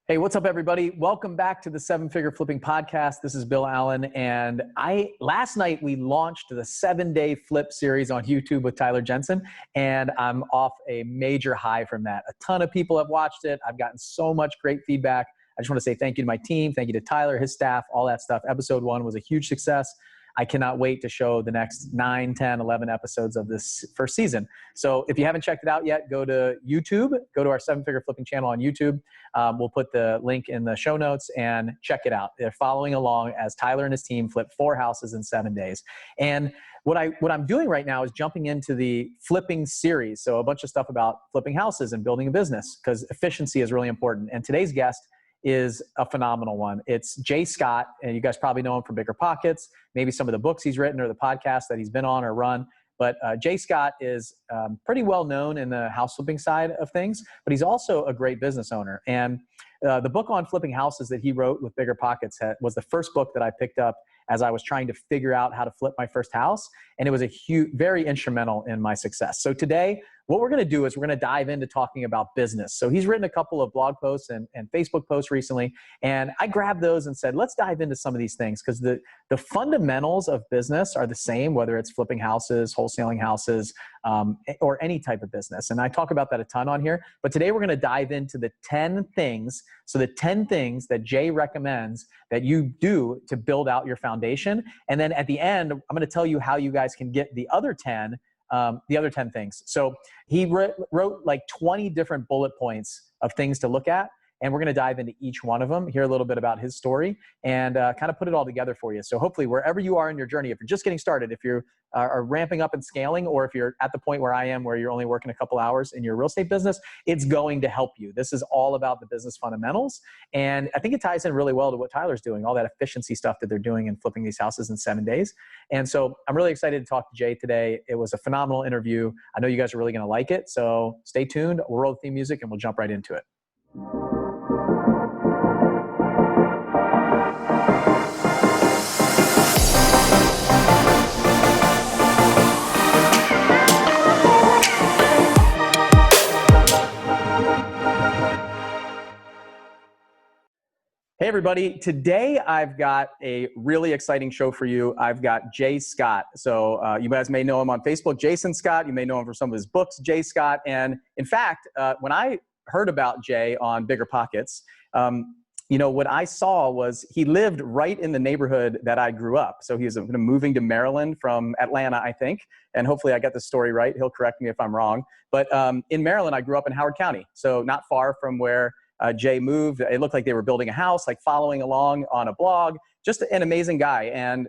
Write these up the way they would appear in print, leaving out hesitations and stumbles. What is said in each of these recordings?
Hey, what's up, everybody? Welcome back to the Seven Figure Flipping Podcast. This is Bill Allen, and last night we launched the 7-day flip series on YouTube with Tyler Jensen, and I'm off a major high from that. A ton of people have watched it. I've gotten so much great feedback. I just want to say thank you to my team, thank you to Tyler, his staff, all that stuff. Episode 1 was a huge success. I cannot wait to show the next 9, 10, 11 episodes of this first season. So if you haven't checked it out yet, go to YouTube, go to our 7-Figure Flipping channel on YouTube. We'll put the link in the show notes and check it out. They're following along as Tyler and his team flip 4 houses in 7 days. And what I'm doing right now is jumping into the flipping series. So a bunch of stuff about flipping houses and building a business, because efficiency is really important. And today's guest is a phenomenal one. It's Jay Scott, and you guys probably know him from BiggerPockets, maybe some of the books he's written or the podcasts that he's been on or run. But Jay Scott is pretty well known in the house flipping side of things, but he's also a great business owner. And the book on flipping houses that he wrote with BiggerPockets was the first book that I picked up as I was trying to figure out how to flip my first house. And it was very instrumental in my success. So today, what we're going to do is we're going to dive into talking about business. So he's written a couple of blog posts and Facebook posts recently, and I grabbed those and said, let's dive into some of these things, because the fundamentals of business are the same, whether it's flipping houses, wholesaling houses, or any type of business. And I talk about that a ton on here. But today we're going to dive into the 10 things. So the 10 things that Jay recommends that you do to build out your foundation. And then at the end, I'm going to tell you how you guys can get the other 10 things. So he wrote like 20 different bullet points of things to look at. And we're going to dive into each one of them, hear a little bit about his story, and kind of put it all together for you. So hopefully wherever you are in your journey, if you're just getting started, if you are ramping up and scaling, or if you're at the point where I am, where you're only working a couple hours in your real estate business, it's going to help you. This is all about the business fundamentals. And I think it ties in really well to what Tyler's doing, all that efficiency stuff that they're doing in flipping these houses in 7 days. And so I'm really excited to talk to Jay today. It was a phenomenal interview. I know you guys are really going to like it. So stay tuned. We'll roll the theme music and we'll jump right into it. Hey everybody, today I've got a really exciting show for you. I've got Jay Scott. So you guys may know him on Facebook, Jason Scott. You may know him from some of his books, Jay Scott. And in fact, when I heard about Jay on BiggerPockets, what I saw was he lived right in the neighborhood that I grew up. So he was moving to Maryland from Atlanta, I think. And hopefully I got the story right. He'll correct me if I'm wrong. But in Maryland, I grew up in Howard County. So not far from where Jay moved. It looked like they were building a house, like following along on a blog. Just an amazing guy. And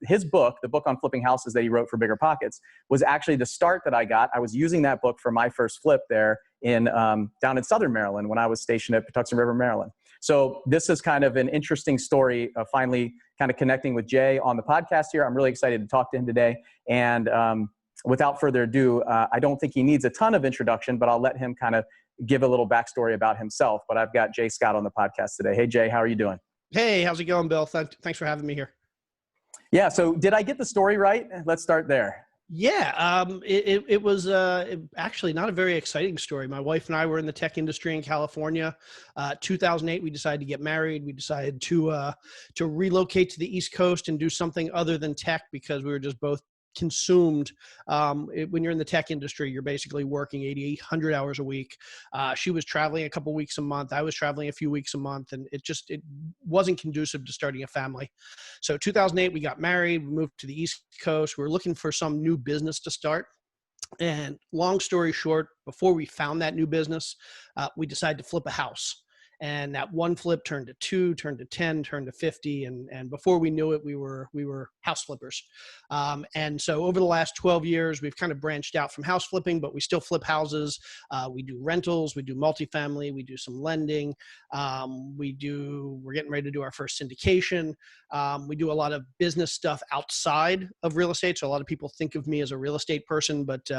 his book, the book on flipping houses that he wrote for BiggerPockets, was actually the start that I got. I was using that book for my first flip there down in Southern Maryland when I was stationed at Patuxent River, Maryland. So this is kind of an interesting story of finally kind of connecting with Jay on the podcast here. I'm really excited to talk to him today. And without further ado, I don't think he needs a ton of introduction, but I'll let him kind of give a little backstory about himself. But I've got Jay Scott on the podcast today. Hey, Jay, how are you doing? Hey, how's it going, Bill? Thanks for having me here. Yeah, so did I get the story right? Let's start there. Yeah, it was actually not a very exciting story. My wife and I were in the tech industry in California. 2008, we decided to get married. We decided to relocate to the East Coast and do something other than tech, because we were just both consumed. When you're in the tech industry, you're basically working 80, 100 hours a week. She was traveling a couple weeks a month. I was traveling a few weeks a month, and it wasn't conducive to starting a family. So 2008, we got married, we moved to the East Coast. We were looking for some new business to start. And long story short, before we found that new business, we decided to flip a house. And that one flip turned to 2, turned to 10, turned to 50. And before we knew it, we were house flippers. And so over the last 12 years, we've kind of branched out from house flipping, but we still flip houses. We do rentals, we do multifamily, we do some lending. We're getting ready to do our first syndication. We do a lot of business stuff outside of real estate. So a lot of people think of me as a real estate person, but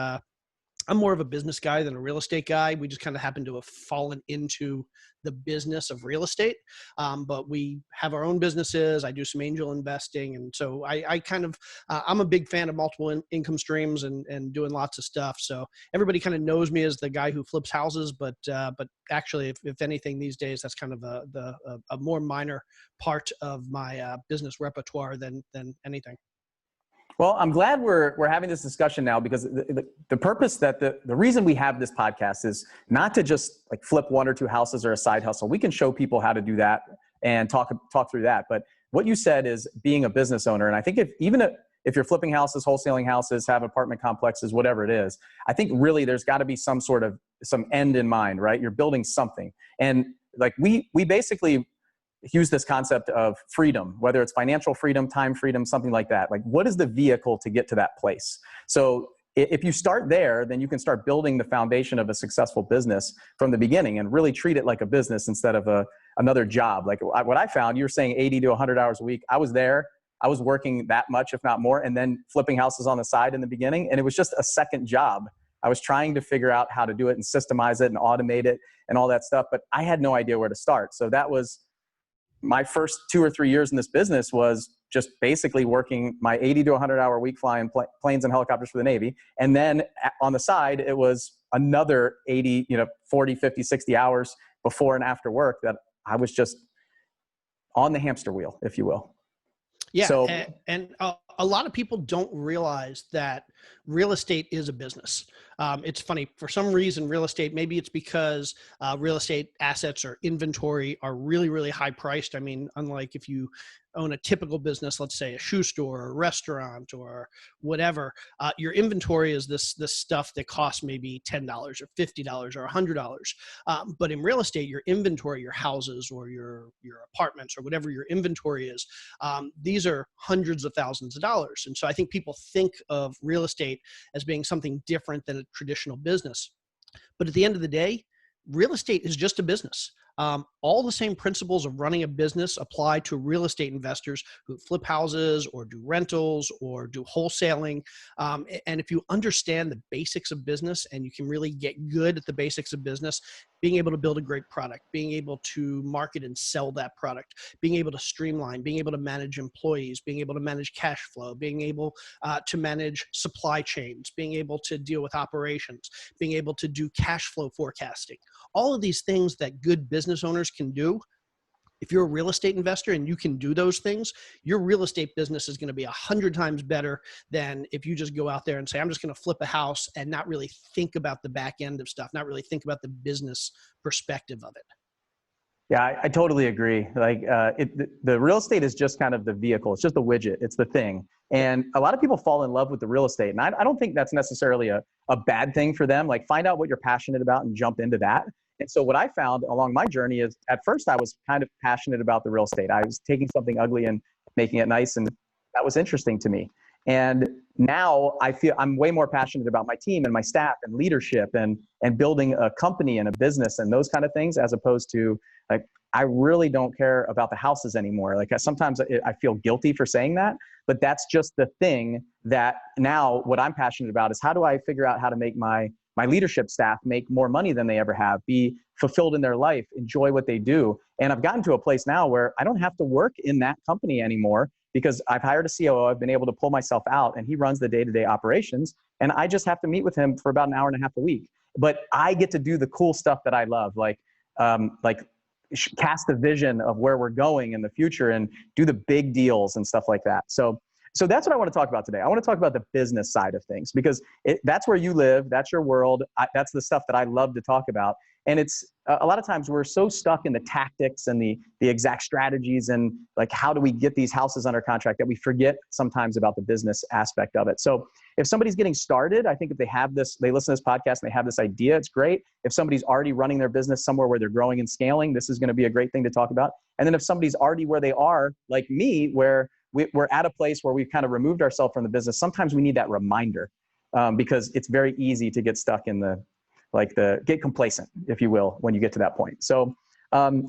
I'm more of a business guy than a real estate guy. We just kind of happen to have fallen into the business of real estate. But we have our own businesses. I do some angel investing. And so I kind of, I'm a big fan of multiple income streams and doing lots of stuff. So everybody kind of knows me as the guy who flips houses, but actually, if anything these days, that's kind of a more minor part of my business repertoire than anything. Well, I'm glad we're having this discussion now, because the purpose that the reason we have this podcast is not to just like flip one or two houses or a side hustle. We can show people how to do that and talk through that. But what you said is being a business owner. And I think if you're flipping houses, wholesaling houses, have apartment complexes, whatever it is, I think really there's got to be some end in mind, right? You're building something. And like we basically use this concept of freedom, whether it's financial freedom, time freedom, something like that. Like, what is the vehicle to get to that place? So if you start there, then you can start building the foundation of a successful business from the beginning and really treat it like a business instead of another job. Like what I found, you were saying 80 to 100 hours a week. I was there. I was working that much, if not more, and then flipping houses on the side in the beginning. And it was just a second job. I was trying to figure out how to do it and systemize it and automate it and all that stuff, but I had no idea where to start. So that was my first 2 or 3 years in this business, was just basically working my 80 to 100 hour week flying planes and helicopters for the Navy. And then on the side, it was another 80, 40, 50, 60 hours before and after work that I was just on the hamster wheel, if you will. Yeah. So, and a lot of people don't realize that real estate is a business. It's funny, for some reason, real estate, maybe it's because real estate assets or inventory are really, really high priced. I mean, unlike if you own a typical business, let's say a shoe store or a restaurant or whatever, your inventory is this stuff that costs maybe $10 or $50 or $100. But in real estate, your inventory, your houses or your apartments or whatever your inventory is, these are hundreds of thousands of dollars. And so I think people think of real estate as being something different than a traditional business. But at the end of the day, real estate is just a business. All the same principles of running a business apply to real estate investors who flip houses or do rentals or do wholesaling. And if you understand the basics of business and you can really get good at the basics of business, being able to build a great product, being able to market and sell that product, being able to streamline, being able to manage employees, being able to manage cash flow, being able to manage supply chains, being able to deal with operations, being able to do cash flow forecasting, all of these things that good business owners can do. If you're a real estate investor and you can do those things, your real estate business is going to be 100 times better than if you just go out there and say, I'm just going to flip a house and not really think about the back end of stuff, not really think about the business perspective of it. Yeah, I totally agree. Like the real estate is just kind of the vehicle. It's just the widget. It's the thing. And a lot of people fall in love with the real estate. And I don't think that's necessarily a bad thing for them. Like, find out what you're passionate about and jump into that. And so what I found along my journey is, at first I was kind of passionate about the real estate. I was taking something ugly and making it nice, and that was interesting to me. And now I feel I'm way more passionate about my team and my staff and leadership and building a company and a business and those kind of things, as opposed to, like, I really don't care about the houses anymore. Like, sometimes I feel guilty for saying that, but that's just the thing that now what I'm passionate about is, how do I figure out how to make my leadership staff make more money than they ever have, be fulfilled in their life, enjoy what they do. And I've gotten to a place now where I don't have to work in that company anymore, because I've hired a COO. I've been able to pull myself out, and he runs the day-to-day operations. And I just have to meet with him for about an hour and a half a week. But I get to do the cool stuff that I love, like cast a vision of where we're going in the future and do the big deals and stuff like that. So that's what I want to talk about today. I want to talk about the business side of things, because that's where you live. That's your world. That's the stuff that I love to talk about. And it's a lot of times we're so stuck in the tactics and the exact strategies and, like, how do we get these houses under contract, that we forget sometimes about the business aspect of it. So if somebody's getting started, I think if they listen to this podcast and they have this idea, it's great. If somebody's already running their business somewhere where they're growing and scaling, this is going to be a great thing to talk about. And then if somebody's already where they are, like me, where we're at a place where we've kind of removed ourselves from the business, sometimes we need that reminder, because it's very easy to get stuck in get complacent, if you will, when you get to that point. So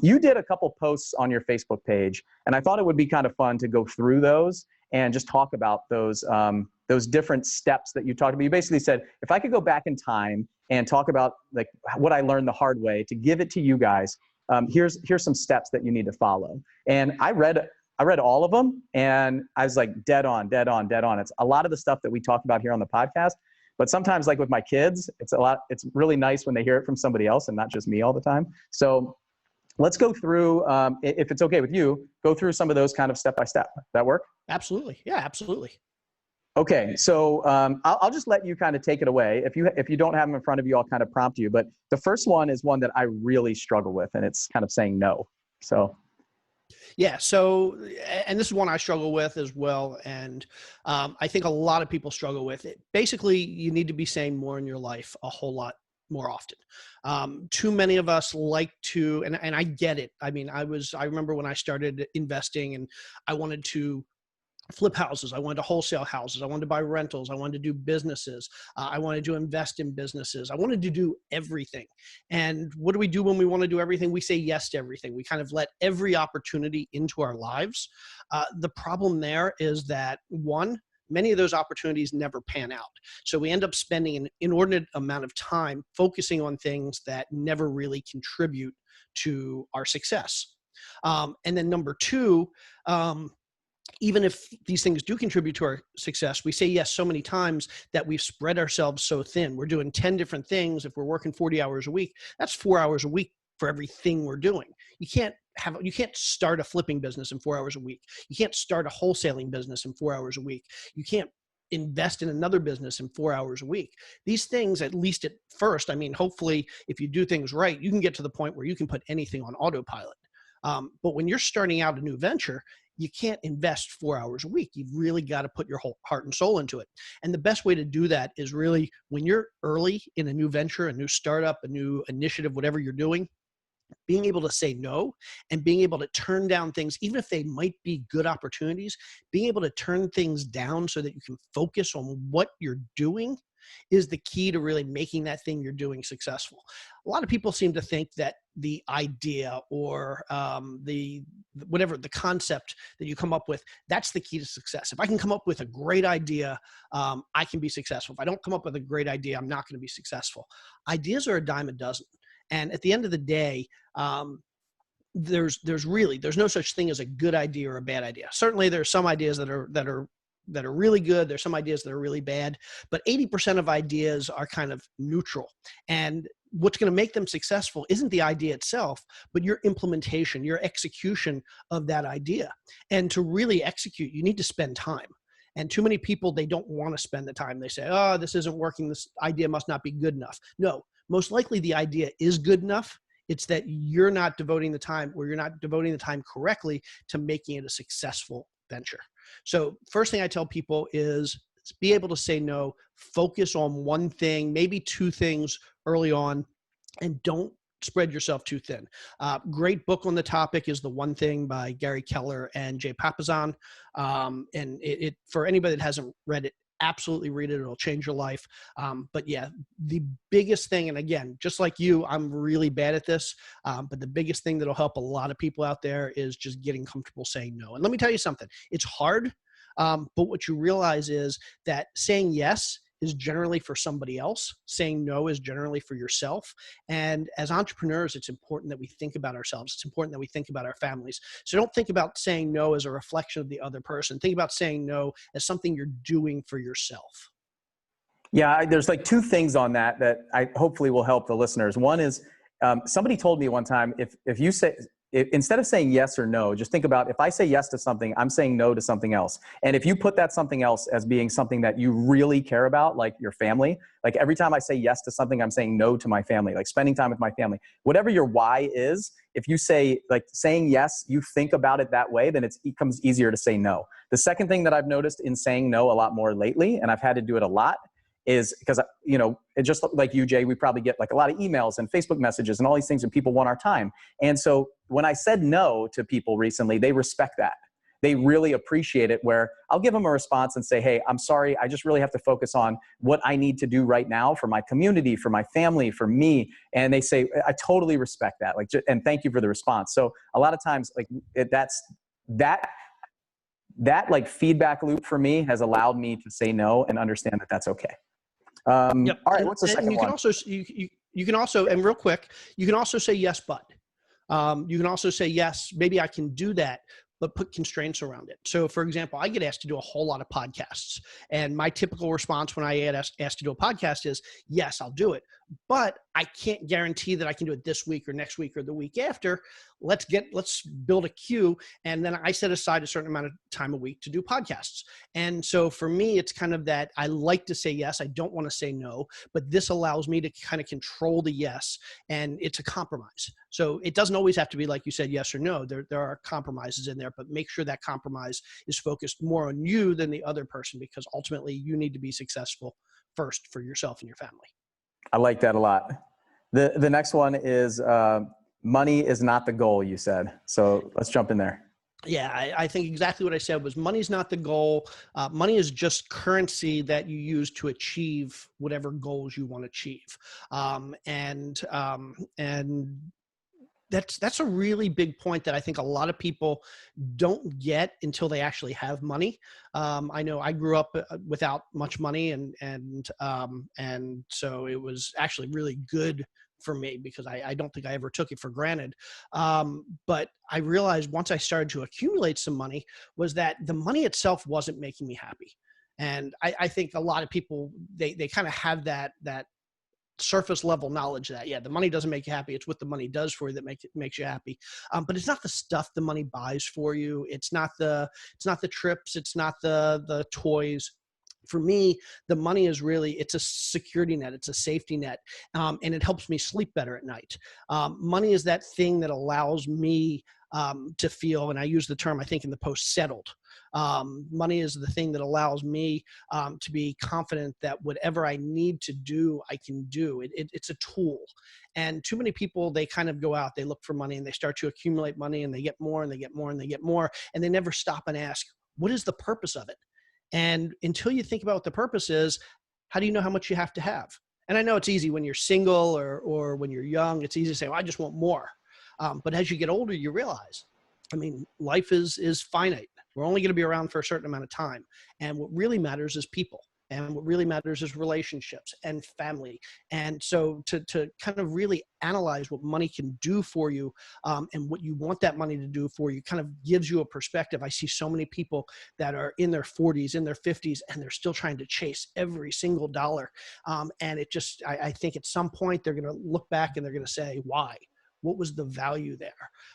you did a couple posts on your Facebook page, and I thought it would be kind of fun to go through those and just talk about those different steps that you talked about. You basically said, if I could go back in time and talk about like what I learned the hard way to give it to you guys, here's some steps that you need to follow. And I read all of them, and I was like, dead on. It's a lot of the stuff that we talk about here on the podcast, but sometimes like with my kids, it's really nice when they hear it from somebody else and not just me all the time. So let's go through, if it's okay with you, go through some of those kind of step-by-step. That work? Absolutely. Yeah, absolutely. Okay, so I'll just let you kind of take it away. If you don't have them in front of you, I'll kind of prompt you. But the first one is one that I really struggle with, and it's kind of saying no. So. Yeah. So, and this is one I struggle with as well. And I think a lot of people struggle with it. Basically, you need to be saying more in your life a whole lot more often. Too many of us like to, and I get it. I mean, I remember when I started investing and I wanted to flip houses. I wanted to wholesale houses. I wanted to buy rentals. I wanted to do businesses. I wanted to invest in businesses. I wanted to do everything. And what do we do when we want to do everything? We say yes to everything. We kind of let every opportunity into our lives. The problem there is that, one, many of those opportunities never pan out. So we end up spending an inordinate amount of time focusing on things that never really contribute to our success. And then number two, even if these things do contribute to our success, we say yes so many times that we've spread ourselves so thin. We're doing 10 different things. If we're working 40 hours a week, that's 4 hours a week for everything we're doing. You can't start a flipping business in 4 hours a week. You can't start a wholesaling business in 4 hours a week. You can't invest in another business in 4 hours a week. These things, at least at first, I mean, hopefully if you do things right, you can get to the point where you can put anything on autopilot. But when you're starting out a new venture, you can't invest 4 hours a week. You've really got to put your whole heart and soul into it. And the best way to do that is really when you're early in a new venture, a new startup, a new initiative, whatever you're doing, being able to say no and being able to turn down things, even if they might be good opportunities, being able to turn things down so that you can focus on what you're doing is the key to really making that thing you're doing successful. A lot of people seem to think that the idea or the concept that you come up with, that's the key to success. If I can come up with a great idea, I can be successful. If I don't come up with a great idea, I'm not going to be successful. Ideas are a dime a dozen. And at the end of the day, there's no such thing as a good idea or a bad idea. Certainly there's some ideas that are really good. There's some ideas that are really bad, but 80% of ideas are kind of neutral. And what's going to make them successful isn't the idea itself, but your implementation, your execution of that idea. And to really execute, you need to spend time. And too many people, they don't want to spend the time. They say, oh, this isn't working. This idea must not be good enough. No, most likely the idea is good enough. It's that you're not devoting the time, or you're not devoting the time correctly to making it a successful venture. So first thing I tell people is be able to say no, focus on one thing, maybe two things early on, and don't spread yourself too thin. Great book on the topic is The One Thing by Gary Keller and Jay Papasan. And it for anybody that hasn't read it, absolutely read it. It'll change your life. But yeah, the biggest thing, and again, just like you, I'm really bad at this, but the biggest thing that'll help a lot of people out there is just getting comfortable saying no. And let me tell you something, it's hard, but what you realize is that saying yes is generally for somebody else. Saying no is generally for yourself. And as entrepreneurs, it's important that we think about ourselves. It's important that we think about our families. So don't think about saying no as a reflection of the other person. Think about saying no as something you're doing for yourself. Yeah, there's like two things on that I hopefully will help the listeners. One is somebody told me one time, if you say, instead of saying yes or no, just think about, if I say yes to something, I'm saying no to something else. And if you put that something else as being something that you really care about, like your family, like every time I say yes to something, I'm saying no to my family, like spending time with my family. Whatever your why is, if you say, like saying yes, you think about it that way, then it becomes easier to say no. The second thing that I've noticed in saying no a lot more lately, and I've had to do it a lot, is because, it just like you, Jay, we probably get like a lot of emails and Facebook messages and all these things, and people want our time. And so when I said no to people recently, they respect that. They really appreciate it, where I'll give them a response and say, hey, I'm sorry, I just really have to focus on what I need to do right now for my community, for my family, for me. And they say, I totally respect that. Like, and thank you for the response. So a lot of times, like that that like feedback loop for me has allowed me to say no and understand that that's okay. All right. What's the second you one? can also, you can also, and real quick, you can also say yes, but you can also say, yes, maybe I can do that, but put constraints around it. So for example, I get asked to do a whole lot of podcasts, and my typical response when I get asked to do a podcast is, yes, I'll do it, but I can't guarantee that I can do it this week or next week or the week after. Let's build a queue. And then I set aside a certain amount of time a week to do podcasts. And so for me, it's kind of that I like to say yes. I don't want to say no, but this allows me to kind of control the yes. And it's a compromise. So it doesn't always have to be like you said, yes or no. There are compromises in there, but make sure that compromise is focused more on you than the other person, because ultimately you need to be successful first for yourself and your family. I like that a lot. The next one is money is not the goal, you said. So let's jump in there. Yeah, I think exactly what I said was money's not the goal. Money is just currency that you use to achieve whatever goals you want to achieve. And that's a really big point that I think a lot of people don't get until they actually have money. I know I grew up without much money, and so it was actually really good for me because I don't think I ever took it for granted. But I realized once I started to accumulate some money was that the money itself wasn't making me happy. And I think a lot of people, they kind of have that surface level knowledge that, yeah, the money doesn't make you happy. It's what the money does for you that makes you happy. But it's not the stuff the money buys for you. It's not the trips. It's not the toys. For me, the money is really, it's a security net. It's a safety net. And it helps me sleep better at night. Money is that thing that allows me to feel, and I use the term, I think in the post, settled. Money is the thing that allows me to be confident that whatever I need to do, I can do. It's a tool. And too many people, they kind of go out, they look for money and they start to accumulate money, and they get more and they get more and they get more. And they never stop and ask, what is the purpose of it? And until you think about what the purpose is, how do you know how much you have to have? And I know it's easy when you're single or when you're young, it's easy to say, well, I just want more. But as you get older, you realize, I mean, life is finite. We're only going to be around for a certain amount of time. And what really matters is people. And what really matters is relationships and family. And so to kind of really analyze what money can do for you and what you want that money to do for you kind of gives you a perspective. I see so many people that are in their 40s, in their 50s, and they're still trying to chase every single dollar. And it just, I think at some point they're going to look back and they're going to say, why? What was the value there?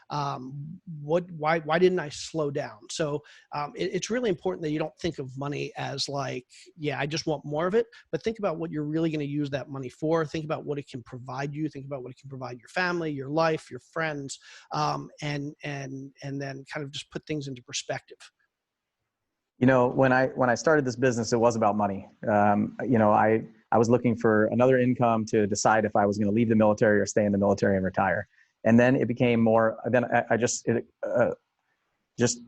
Why didn't I slow down? So it's really important that you don't think of money as like, yeah, I just want more of it, but think about what you're really going to use that money for. Think about what it can provide you. Think about what it can provide your family, your life, your friends, and then kind of just put things into perspective. You know, when I started this business, it was about money. You know, I was looking for another income to decide if I was going to leave the military or stay in the military and retire. And then it became more, then I just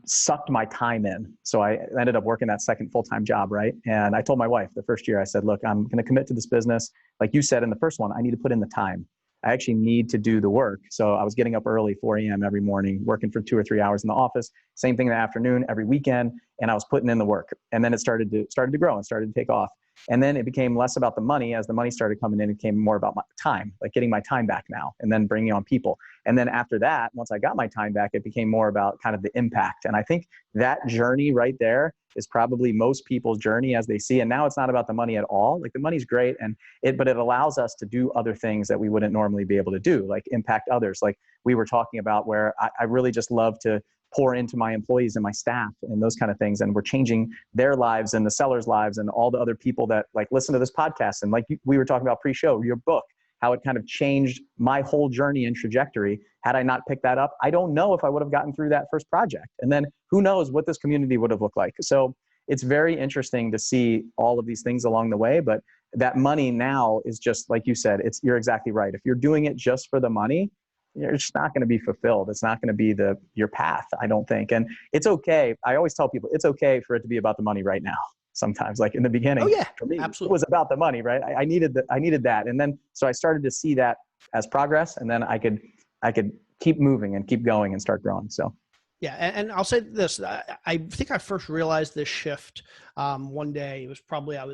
sucked my time in. So I ended up working that second full-time job, right? And I told my wife the first year, I said, look, I'm going to commit to this business. Like you said in the first one, I need to put in the time. I actually need to do the work. So I was getting up early, 4 a.m. every morning, working for 2 or 3 hours in the office, same thing in the afternoon, every weekend. And I was putting in the work. And then it started to grow and started to take off. And then it became less about the money. As the money started coming in, it became more about my time, like getting my time back now and then bringing on people. And then after that, once I got my time back, it became more about kind of the impact. And I think that journey right there is probably most people's journey as they see. And now it's not about the money at all. Like the money's great, but it allows us to do other things that we wouldn't normally be able to do, like impact others. Like we were talking about, where I really just love to pour into my employees and my staff and those kind of things. And we're changing their lives and the sellers' lives and all the other people that like listen to this podcast. And like we were talking about pre-show, your book, how it kind of changed my whole journey and trajectory. Had I not picked that up, I don't know if I would have gotten through that first project. And then who knows what this community would have looked like. So it's very interesting to see all of these things along the way. But that money now is just like you said, you're exactly right. If you're doing it just for the money, you're just not going to be fulfilled. It's not going to be your path, I don't think. And it's okay. I always tell people it's okay for it to be about the money right now. Sometimes, like in the beginning, oh, yeah, for me, absolutely. It was about the money, right? I needed that. And then, so I started to see that as progress, and then I could keep moving and keep going and start growing. So Yeah, and I'll say this: I think I first realized this shift one day. I was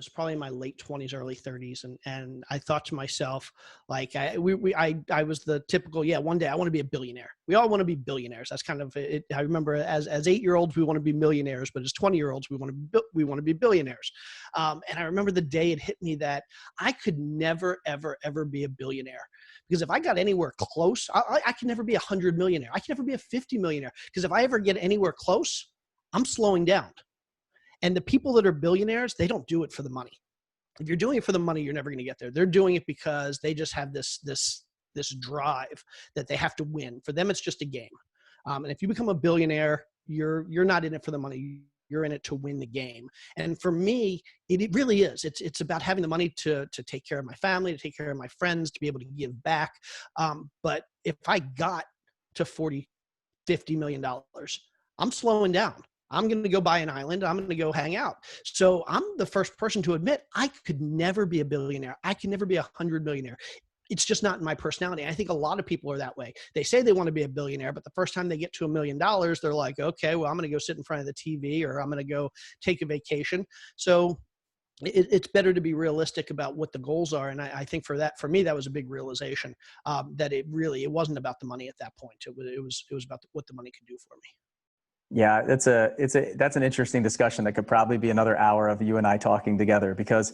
probably in my late 20s, early 30s, and I thought to myself, like, I was the typical, yeah, one day I want to be a billionaire. We all want to be billionaires. That's kind of it. I remember as 8-year-olds we want to be millionaires, but as 20-year-olds we want to be billionaires. And I remember the day it hit me that I could never ever be a billionaire. Because if I got anywhere close, I can never be 100 millionaire. I can never be a 50 millionaire. Because if I ever get anywhere close, I'm slowing down. And the people that are billionaires, they don't do it for the money. If you're doing it for the money, you're never going to get there. They're doing it because they just have this drive that they have to win. For them, it's just a game. And if you become a billionaire, you're not in it for the money. You're in it to win the game. And for me, it really is. It's about having the money to take care of my family, to take care of my friends, to be able to give back. But if I got to 40, $50 million, I'm slowing down. I'm going to go buy an island. I'm going to go hang out. So I'm the first person to admit I could never be a billionaire. I can never be 100 millionaire. It's just not in my personality. I think a lot of people are that way. They say they want to be a billionaire, but the first time they get to $1 million, they're like, okay, well, I'm going to go sit in front of the TV, or I'm going to go take a vacation. So it's better to be realistic about what the goals are. And I think for me, that was a big realization, that it wasn't about the money at that point. It was about what the money could do for me. Yeah, that's an interesting discussion that could probably be another hour of you and I talking together, because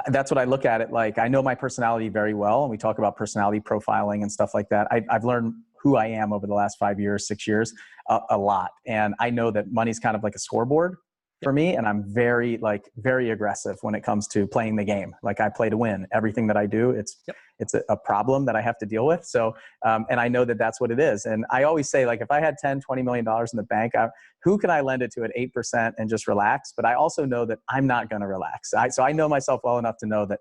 that's what I look at it like. I know my personality very well, and we talk about personality profiling and stuff like that. I've learned who I am over the last 5 years, 6 years, a lot. And I know that money's kind of like a scoreboard for me, and I'm very aggressive when it comes to playing the game. Like, I play to win. Everything that I do, it's a problem that I have to deal with. So, and I know that that's what it is. And I always say, like, if I had $10, $20 million in the bank, who can I lend it to at 8% and just relax? But I also know that I'm not going to relax. So I know myself well enough to know that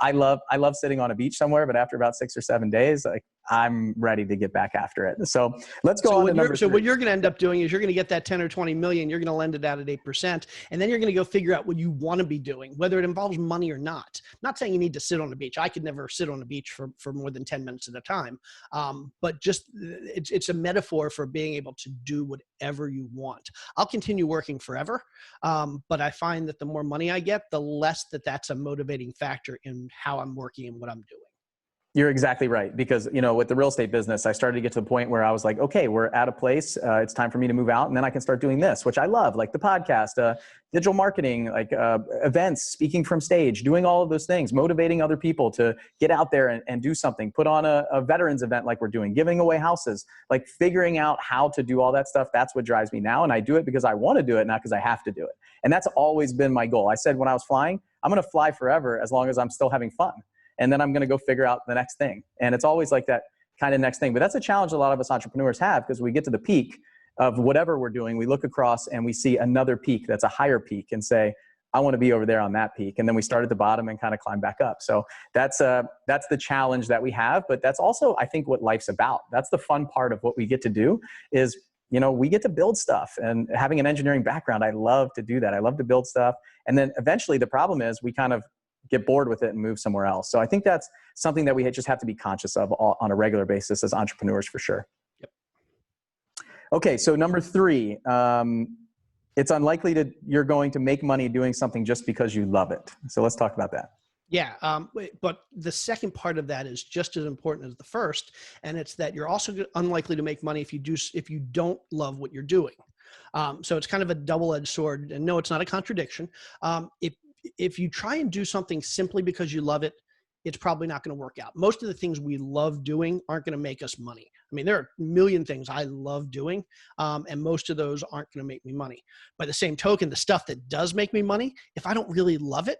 I love sitting on a beach somewhere, but after about 6 or 7 days, like, I'm ready to get back after it. So let's go on to number 3. So what you're going to end up doing is you're going to get that 10 or 20 million. You're going to lend it out at 8%. And then you're going to go figure out what you want to be doing, whether it involves money or not. I'm not saying you need to sit on the beach. I could never sit on the beach for more than 10 minutes at a time. But just it's a metaphor for being able to do whatever you want. I'll continue working forever. But I find that the more money I get, the less that's a motivating factor in how I'm working and what I'm doing. You're exactly right. Because, with the real estate business, I started to get to the point where I was like, okay, we're at a place, it's time for me to move out. And then I can start doing this, which I love, like the podcast, digital marketing, like events, speaking from stage, doing all of those things, motivating other people to get out there and do something, put on a veterans event like we're doing, giving away houses, like figuring out how to do all that stuff. That's what drives me now. And I do it because I want to do it, not because I have to do it. And that's always been my goal. I said when I was flying, I'm going to fly forever as long as I'm still having fun. And then I'm going to go figure out the next thing. And it's always like that kind of next thing. But that's a challenge a lot of us entrepreneurs have, because we get to the peak of whatever we're doing. We look across and we see another peak that's a higher peak and say, I want to be over there on that peak. And then we start at the bottom and kind of climb back up. So that's the challenge that we have. But that's also, I think, what life's about. That's the fun part of what we get to do is, we get to build stuff. And having an engineering background, I love to do that. I love to build stuff. And then eventually the problem is we kind of get bored with it and move somewhere else. So I think that's something that we just have to be conscious of on a regular basis as entrepreneurs, for sure. Yep. Okay, so number 3, it's unlikely you're going to make money doing something just because you love it. So let's talk about that. Yeah, but the second part of that is just as important as the first, and it's that you're also unlikely to make money if you don't love what you're doing. So it's kind of a double-edged sword, and no, it's not a contradiction. If you try and do something simply because you love it, it's probably not going to work out. Most of the things we love doing aren't going to make us money. I mean, there are a million things I love doing, and most of those aren't going to make me money. By the same token, the stuff that does make me money, if I don't really love it,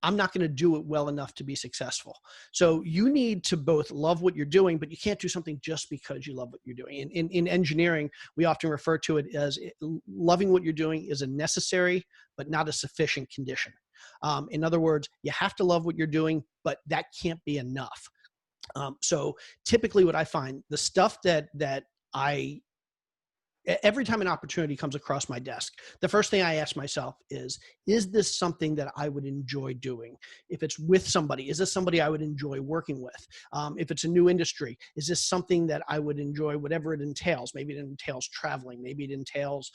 I'm not going to do it well enough to be successful. So you need to both love what you're doing, but you can't do something just because you love what you're doing. In engineering, we often refer to it as loving what you're doing is a necessary, but not a sufficient condition. In other words, you have to love what you're doing, but that can't be enough. So typically what I find, the stuff that I every time an opportunity comes across my desk, the first thing I ask myself is this something that I would enjoy doing? If it's with somebody, is this somebody I would enjoy working with? If it's a new industry, is this something that I would enjoy, whatever it entails? Maybe it entails traveling. Maybe it entails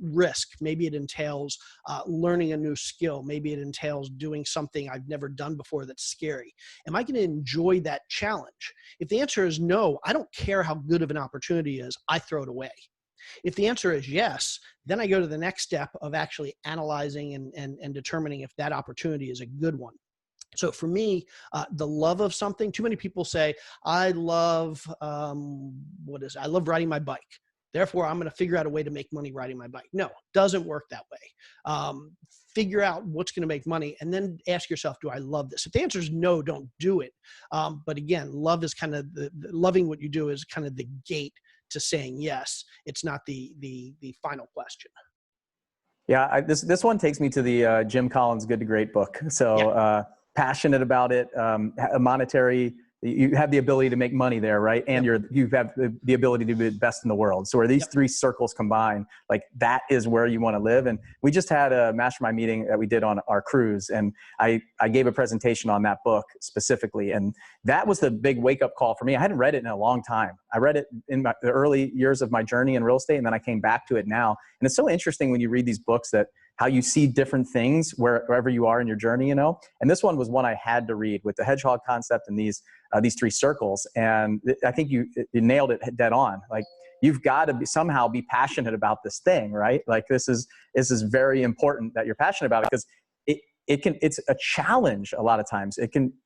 risk. Maybe it entails learning a new skill. Maybe it entails doing something I've never done before that's scary. Am I going to enjoy that challenge? If the answer is no, I don't care how good of an opportunity is, I throw it away. If the answer is yes, then I go to the next step of actually analyzing and determining if that opportunity is a good one. So for me, the love of something, too many people say, I love, I love riding my bike. Therefore, I'm going to figure out a way to make money riding my bike. No, it doesn't work that way. Figure out what's going to make money and then ask yourself, do I love this? If the answer is no, don't do it. But again, love is kind of loving what you do is kind of the gate to saying yes. It's not the final question. Yeah, this one takes me to the Jim Collins Good to Great book. So passionate about it, monetary. You have the ability to make money there, right? And you have the ability to be the best in the world. So where these three circles combine, like that is where you want to live. And we just had a mastermind meeting that we did on our cruise. And I gave a presentation on that book specifically. And that was the big wake up call for me. I hadn't read it in a long time. I read it in the early years of my journey in real estate. And then I came back to it now. And it's so interesting when you read these books that how you see different things wherever you are in your journey, you know? And this one was one I had to read with the hedgehog concept and these three circles. And I think you nailed it dead on. Like you've got to somehow be passionate about this thing, right? Like this is very important that you're passionate about it because it's a challenge a lot of times.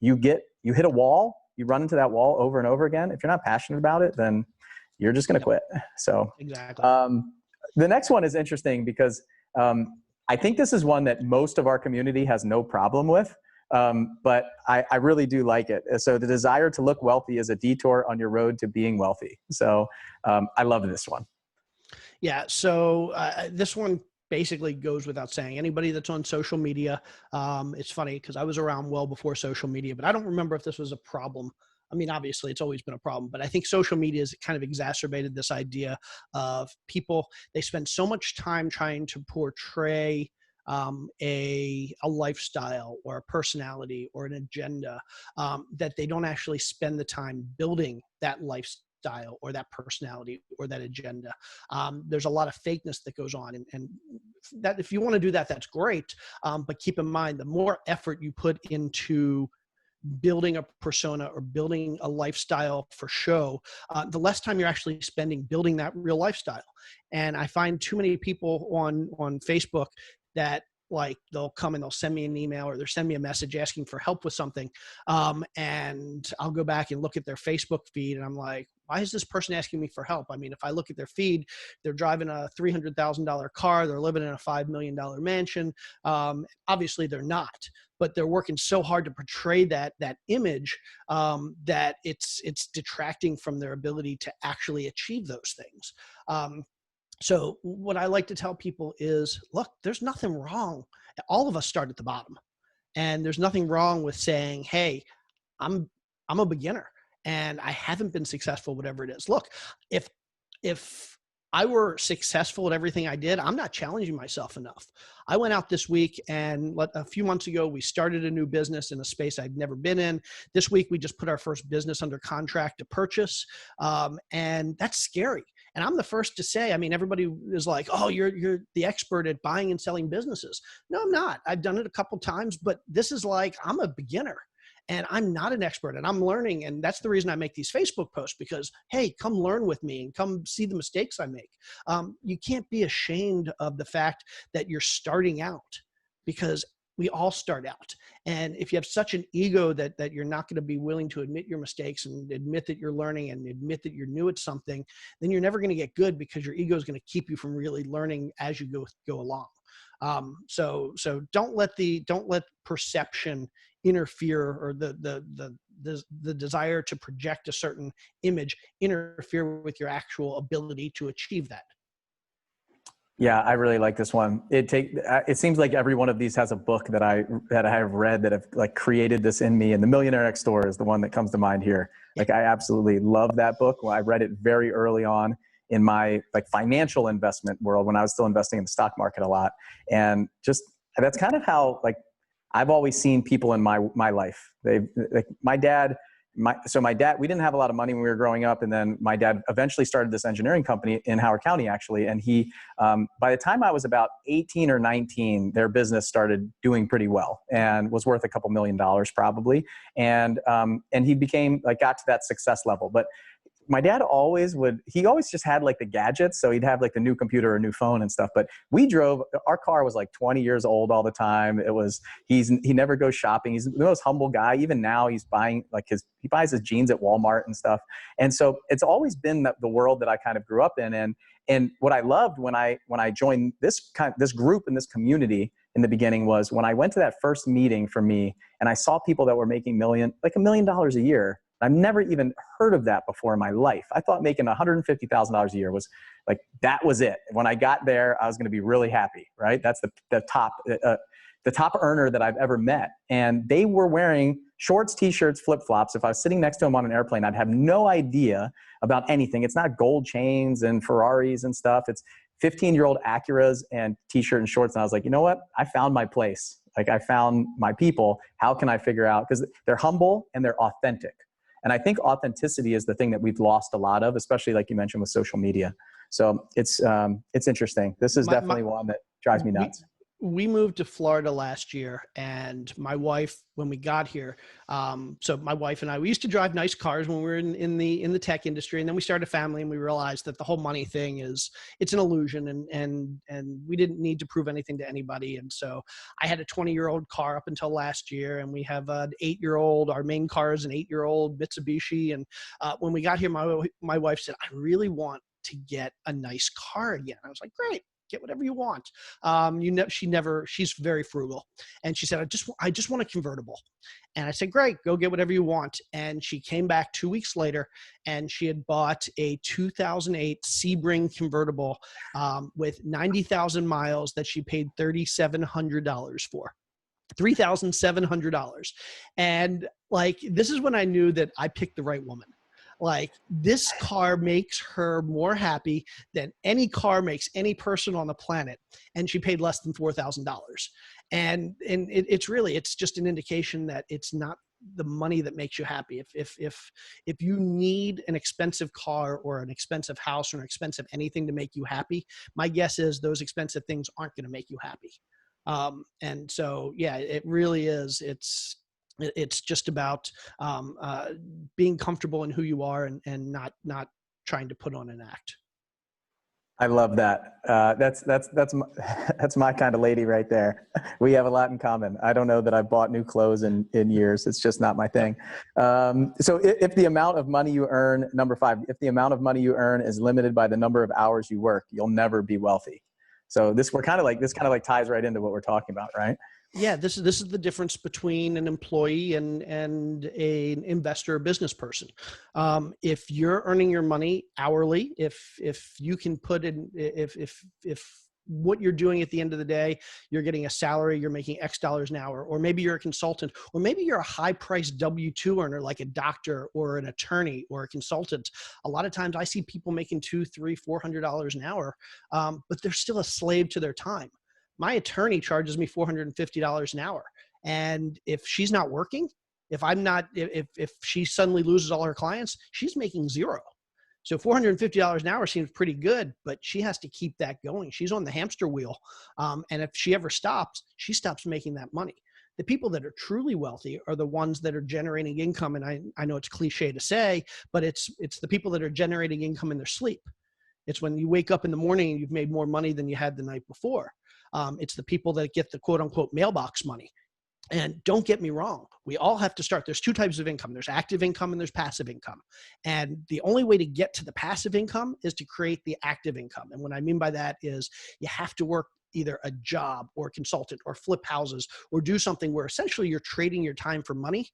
You hit a wall, you run into that wall over and over again. If you're not passionate about it, then you're just going to quit. So exactly. The next one is interesting because I think this is one that most of our community has no problem with, but I really do like it. So the desire to look wealthy is a detour on your road to being wealthy. So I love this one. Yeah. So this one basically goes without saying. Anybody that's on social media, it's funny because I was around well before social media, but I don't remember if this was a problem. I mean, obviously it's always been a problem, but I think social media has kind of exacerbated this idea of people, they spend so much time trying to portray a lifestyle or a personality or an agenda that they don't actually spend the time building that lifestyle or that personality or that agenda. There's a lot of fakeness that goes on, and that if you want to do that, that's great. But keep in mind, the more effort you put into building a persona or building a lifestyle for show, the less time you're actually spending building that real lifestyle. And I find too many people on Facebook that like they'll come and they'll send me an email or they'll send me a message asking for help with something. And I'll go back and look at their Facebook feed and I'm like, why is this person asking me for help? I mean, if I look at their feed, they're driving a $300,000 car, they're living in a $5 million mansion. Obviously they're not, but they're working so hard to portray that image that it's detracting from their ability to actually achieve those things. So what I like to tell people is, look, there's nothing wrong. All of us start at the bottom, and there's nothing wrong with saying, hey, I'm a beginner and I haven't been successful, whatever it is. Look, if I were successful at everything I did, I'm not challenging myself enough. I went out this week and a few months ago, we started a new business in a space I'd never been in. This week, we just put our first business under contract to purchase. And that's scary. And I'm the first to say, I mean, everybody is like, oh, you're the expert at buying and selling businesses. No, I'm not. I've done it a couple times, but this is like, I'm a beginner. And I'm not an expert and I'm learning. And that's the reason I make these Facebook posts because, hey, come learn with me and come see the mistakes I make. You can't be ashamed of the fact that you're starting out because we all start out. And if you have such an ego that you're not going to be willing to admit your mistakes and admit that you're learning and admit that you're new at something, then you're never going to get good because your ego is going to keep you from really learning as you go along. So don't let perception interfere or the desire to project a certain image interfere with your actual ability to achieve that. Yeah, I really like this one. It seems like every one of these has a book that I have read that have like created this in me. And The Millionaire Next Door is the one that comes to mind here. Like I absolutely love that book. Well, I read it very early on. in my like financial investment world when I was still investing in the stock market a lot. And just, that's kind of how like I've always seen people in my life. Like my dad, we didn't have a lot of money when we were growing up. And then my dad eventually started this engineering company in Howard County, actually. And he, by the time I was about 18 or 19, their business started doing pretty well and was worth a couple $1 million probably. And he became like, got to that success level. But my dad always just had like the gadgets. So he'd have like the new computer or new phone and stuff. But our car was like 20 years old all the time. He never goes shopping. He's the most humble guy. Even now he buys his jeans at Walmart and stuff. And so it's always been the world that I kind of grew up in. And what I loved when I joined this group and this community in the beginning was when I went to that first meeting for me and I saw people that were making $1 million a year. I've never even heard of that before in my life. I thought making $150,000 a year was like, that was it. When I got there, I was going to be really happy, right? That's the top earner that I've ever met. And they were wearing shorts, t-shirts, flip-flops. If I was sitting next to them on an airplane, I'd have no idea about anything. It's not gold chains and Ferraris and stuff. It's 15-year-old Acuras and t-shirt and shorts. And I was like, you know what? I found my place. Like I found my people. How can I figure out? Because they're humble and they're authentic. And I think authenticity is the thing that we've lost a lot of, especially like you mentioned with social media. So it's interesting. This is definitely one that drives me nuts. We moved to Florida last year, and my wife, when we got here, so my wife and I, we used to drive nice cars when we were in the tech industry, and then we started a family, and we realized that the whole money thing it's an illusion, and we didn't need to prove anything to anybody. And so I had a 20-year-old car up until last year, and we have an 8-year-old. Our main car is an 8-year-old Mitsubishi, and when we got here, my wife said, "I really want to get a nice car again." I was like, "Great. Get whatever you want." She's very frugal. And she said, I just want a convertible. And I said, "Great, go get whatever you want." And she came back 2 weeks later and she had bought a 2008 Sebring convertible with 90,000 miles that she paid $3,700 for. $3,700. And like, this is when I knew that I picked the right woman. Like, this car makes her more happy than any car makes any person on the planet. And she paid less than $4,000. And it's just an indication that it's not the money that makes you happy. If you need an expensive car or an expensive house or an expensive anything to make you happy, my guess is those expensive things aren't going to make you happy. And so, yeah, it really is. It's just about being comfortable in who you are and not trying to put on an act. I love that. That's my kind of lady right there. We have a lot in common. I don't know that I've bought new clothes in years. It's just not my thing. So if the amount of money you earn, number 5, if the amount of money you earn is limited by the number of hours you work, you'll never be wealthy. So this kind of like ties right into what we're talking about, right? Yeah, this is the difference between an employee and an investor or business person. If you're earning your money hourly, if you can put in, if what you're doing at the end of the day, you're getting a salary, you're making X dollars an hour, or maybe you're a consultant, or maybe you're a high-priced W-2 earner like a doctor or an attorney or a consultant. A lot of times I see people making $200, $300, $400 an hour, but they're still a slave to their time. My attorney charges me $450 an hour. And if she's not working, if she suddenly loses all her clients, she's making zero. So $450 an hour seems pretty good, but she has to keep that going. She's on the hamster wheel. And if she ever stops, she stops making that money. The people that are truly wealthy are the ones that are generating income. And I know it's cliche to say, but it's the people that are generating income in their sleep. It's when you wake up in the morning and you've made more money than you had the night before. It's the people that get the quote unquote mailbox money. And don't get me wrong, we all have to start. There's 2 types of income. There's active income and there's passive income. And the only way to get to the passive income is to create the active income. And what I mean by that is you have to work either a job or consultant or flip houses or do something where essentially you're trading your time for money.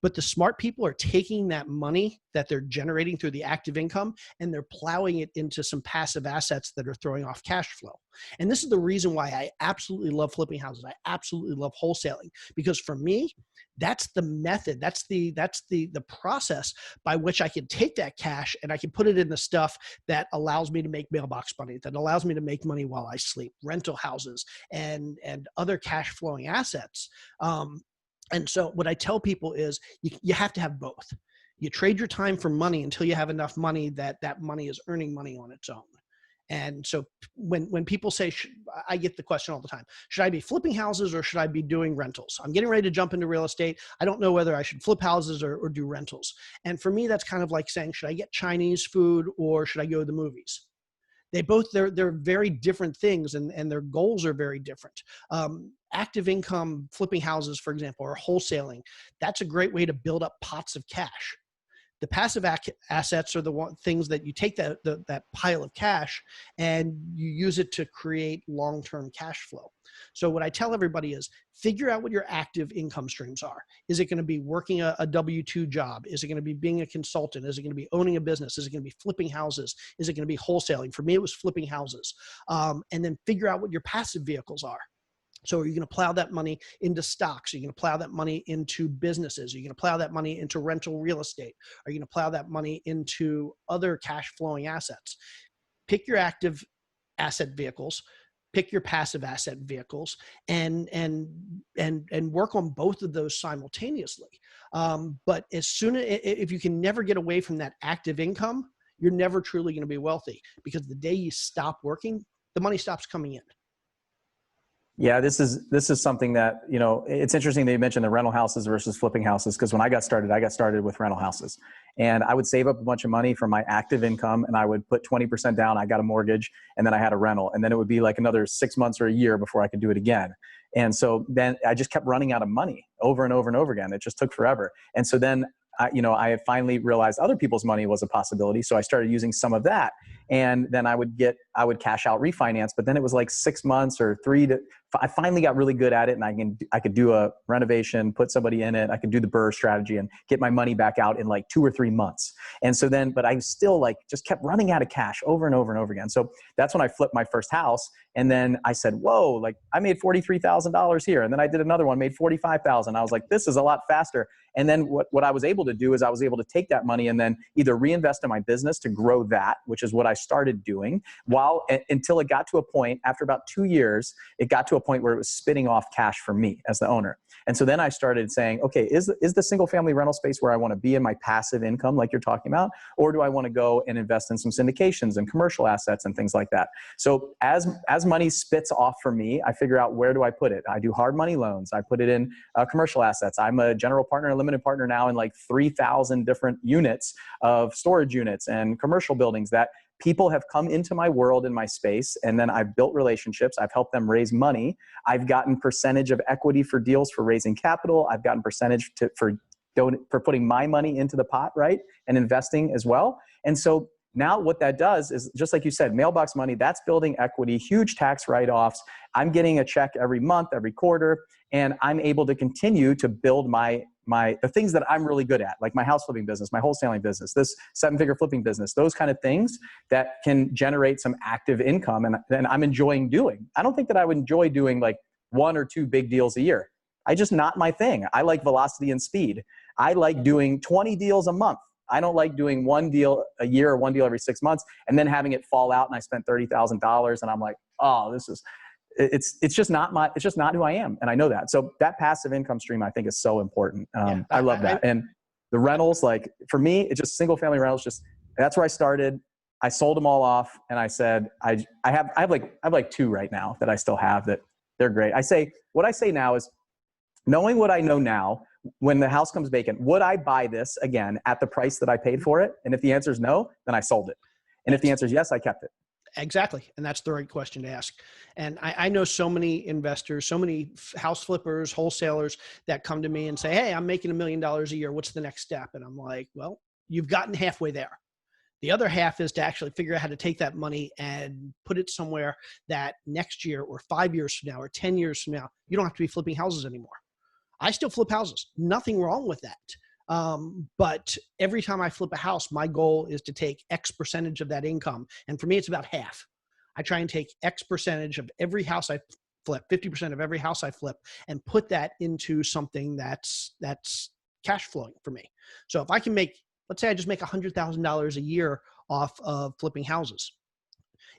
But the smart people are taking that money that they're generating through the active income and they're plowing it into some passive assets that are throwing off cash flow. And this is the reason why I absolutely love flipping houses. I absolutely love wholesaling, because for me, that's the method. That's the process by which I can take that cash and I can put it in the stuff that allows me to make mailbox money, that allows me to make money while I sleep, rental houses and other cash flowing assets. And so what I tell people is you have to have both. You trade your time for money until you have enough money that money is earning money on its own. And so when people say, I get the question all the time, should I be flipping houses or should I be doing rentals? I'm getting ready to jump into real estate. I don't know whether I should flip houses or do rentals. And for me, that's kind of like saying, should I get Chinese food or should I go to the movies? They're very different things and their goals are very different. Active income, flipping houses, for example, or wholesaling, that's a great way to build up pots of cash. The passive assets are the things that you take that pile of cash and you use it to create long-term cash flow. So what I tell everybody is figure out what your active income streams are. Is it going to be working a W-2 job? Is it going to be being a consultant? Is it going to be owning a business? Is it going to be flipping houses? Is it going to be wholesaling? For me, it was flipping houses. And then figure out what your passive vehicles are. So are you going to plow that money into stocks? Are you going to plow that money into businesses? Are you going to plow that money into rental real estate? Are you going to plow that money into other cash flowing assets? Pick your active asset vehicles, pick your passive asset vehicles, and work on both of those simultaneously. But if you can never get away from that active income, you're never truly going to be wealthy, because the day you stop working, the money stops coming in. Yeah, this is something that, it's interesting that you mentioned the rental houses versus flipping houses, because when I got started with rental houses, and I would save up a bunch of money from my active income and I would put 20% down. I got a mortgage and then I had a rental, and then it would be like another 6 months or a year before I could do it again. And so then I just kept running out of money over and over and over again. It just took forever. And so then I finally realized other people's money was a possibility. So I started using some of that. And then I would cash out refinance, but then it was like 6 months or I finally got really good at it, and I could do a renovation, put somebody in it. I could do the BRRRR strategy and get my money back out in like 2 or 3 months. And so then, but I still just kept running out of cash over and over and over again. So that's when I flipped my first house. And then I said, whoa, I made $43,000 here. And then I did another one, made $45,000. I was like, this is a lot faster. And then what I was able to do is I was able to take that money and then either reinvest in my business to grow that, which is what I started doing, until it got to a point, after about 2 years, it got to a point where it was spitting off cash for me as the owner. And so then I started saying, okay, is the single family rental space where I want to be in my passive income like you're talking about? Or do I want to go and invest in some syndications and commercial assets and things like that? So as money spits off for me, I figure out, where do I put it? I do hard money loans. I put it in commercial assets. I'm a general partner, a limited partner now in like 3,000 different units of storage units and commercial buildings that people have come into my world, in my space, and then I've built relationships. I've helped them raise money. I've gotten percentage of equity for deals for raising capital. I've gotten percentage for putting my money into the pot, right? And investing as well. And so now what that does is, just like you said, mailbox money, that's building equity, huge tax write-offs. I'm getting a check every month, every quarter, and I'm able to continue to build the things that I'm really good at, like my house flipping business, my wholesaling business, this 7-figure flipping business, those kind of things that can generate some active income and I'm enjoying doing. I don't think that I would enjoy doing like 1 or 2 big deals a year. Just not my thing. I like velocity and speed. I like doing 20 deals a month. I don't like doing 1 deal a year or 1 deal every 6 months and then having it fall out and I spent $30,000 and I'm like, oh, it's just not who I am. And I know that. So that passive income stream, I think, is so important. I love that. And the rentals, like for me, it's just single family rentals. That's where I started. I sold them all off. And I said, I have like 2 right now that I still have that they're great. What I say now is, knowing what I know now, when the house comes vacant, would I buy this again at the price that I paid for it? And if the answer is no, then I sold it. And if the answer is yes, I kept it. Exactly. And that's the right question to ask. And I know so many investors, so many house flippers, wholesalers that come to me and say, hey, I'm making $1 million a year. What's the next step? And I'm like, well, you've gotten halfway there. The other half is to actually figure out how to take that money and put it somewhere that next year or 5 years from now or 10 years from now, you don't have to be flipping houses anymore. I still flip houses. Nothing wrong with that. But every time I flip a house, my goal is to take X percentage of that income. And for me, it's about half. I try and take X percentage of every house I flip, 50% of every house I flip, and put that into something that's cash flowing for me. So if I can make, let's say I just make $100,000 a year off of flipping houses.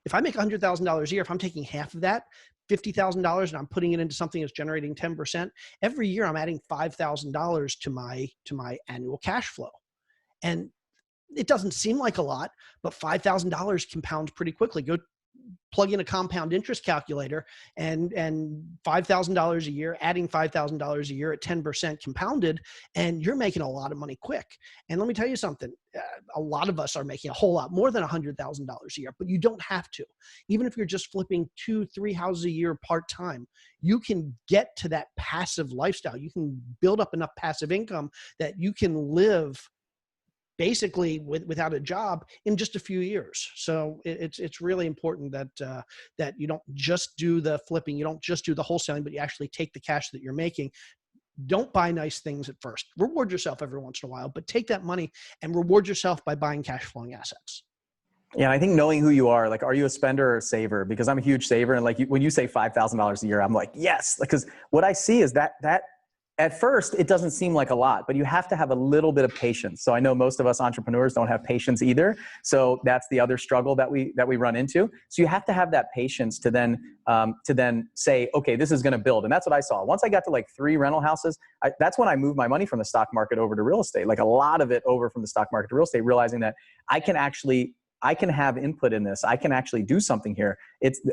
If I make $100,000 a year, if I'm taking half of that, $50,000, and I'm putting it into something that's generating 10%, every year I'm adding $5,000 to my annual cash flow. And it doesn't seem like a lot, but $5,000 compounds pretty quickly. Go plug in a compound interest calculator, and $5,000 a year, adding $5,000 a year at 10% compounded, and you're making a lot of money quick. And let me tell you something, a lot of us are making a whole lot more than $100,000 a year, but you don't have to. Even if you're just flipping 2-3 houses a year part-time, you can get to that passive lifestyle. You can build up enough passive income that you can live basically without a job in just a few years. So it's really important that you don't just do the flipping, you don't just do the wholesaling, but you actually take the cash that you're making. Don't buy nice things at first. Reward yourself every once in a while, but take that money and reward yourself by buying cash flowing assets. Yeah, and I think knowing who you are, like, are you a spender or a saver? Because I'm a huge saver, and like when you say $5,000 a year, I'm like, yes, because what I see is that at first, it doesn't seem like a lot, but you have to have a little bit of patience. So I know most of us entrepreneurs don't have patience either. So that's the other struggle that we run into. So you have to have that patience to then say, okay, this is going to build. And that's what I saw. Once I got to like 3 rental houses, that's when I moved my money from the stock market over to real estate, like a lot of it over from the stock market to real estate, realizing that I can have input in this. I can actually do something here.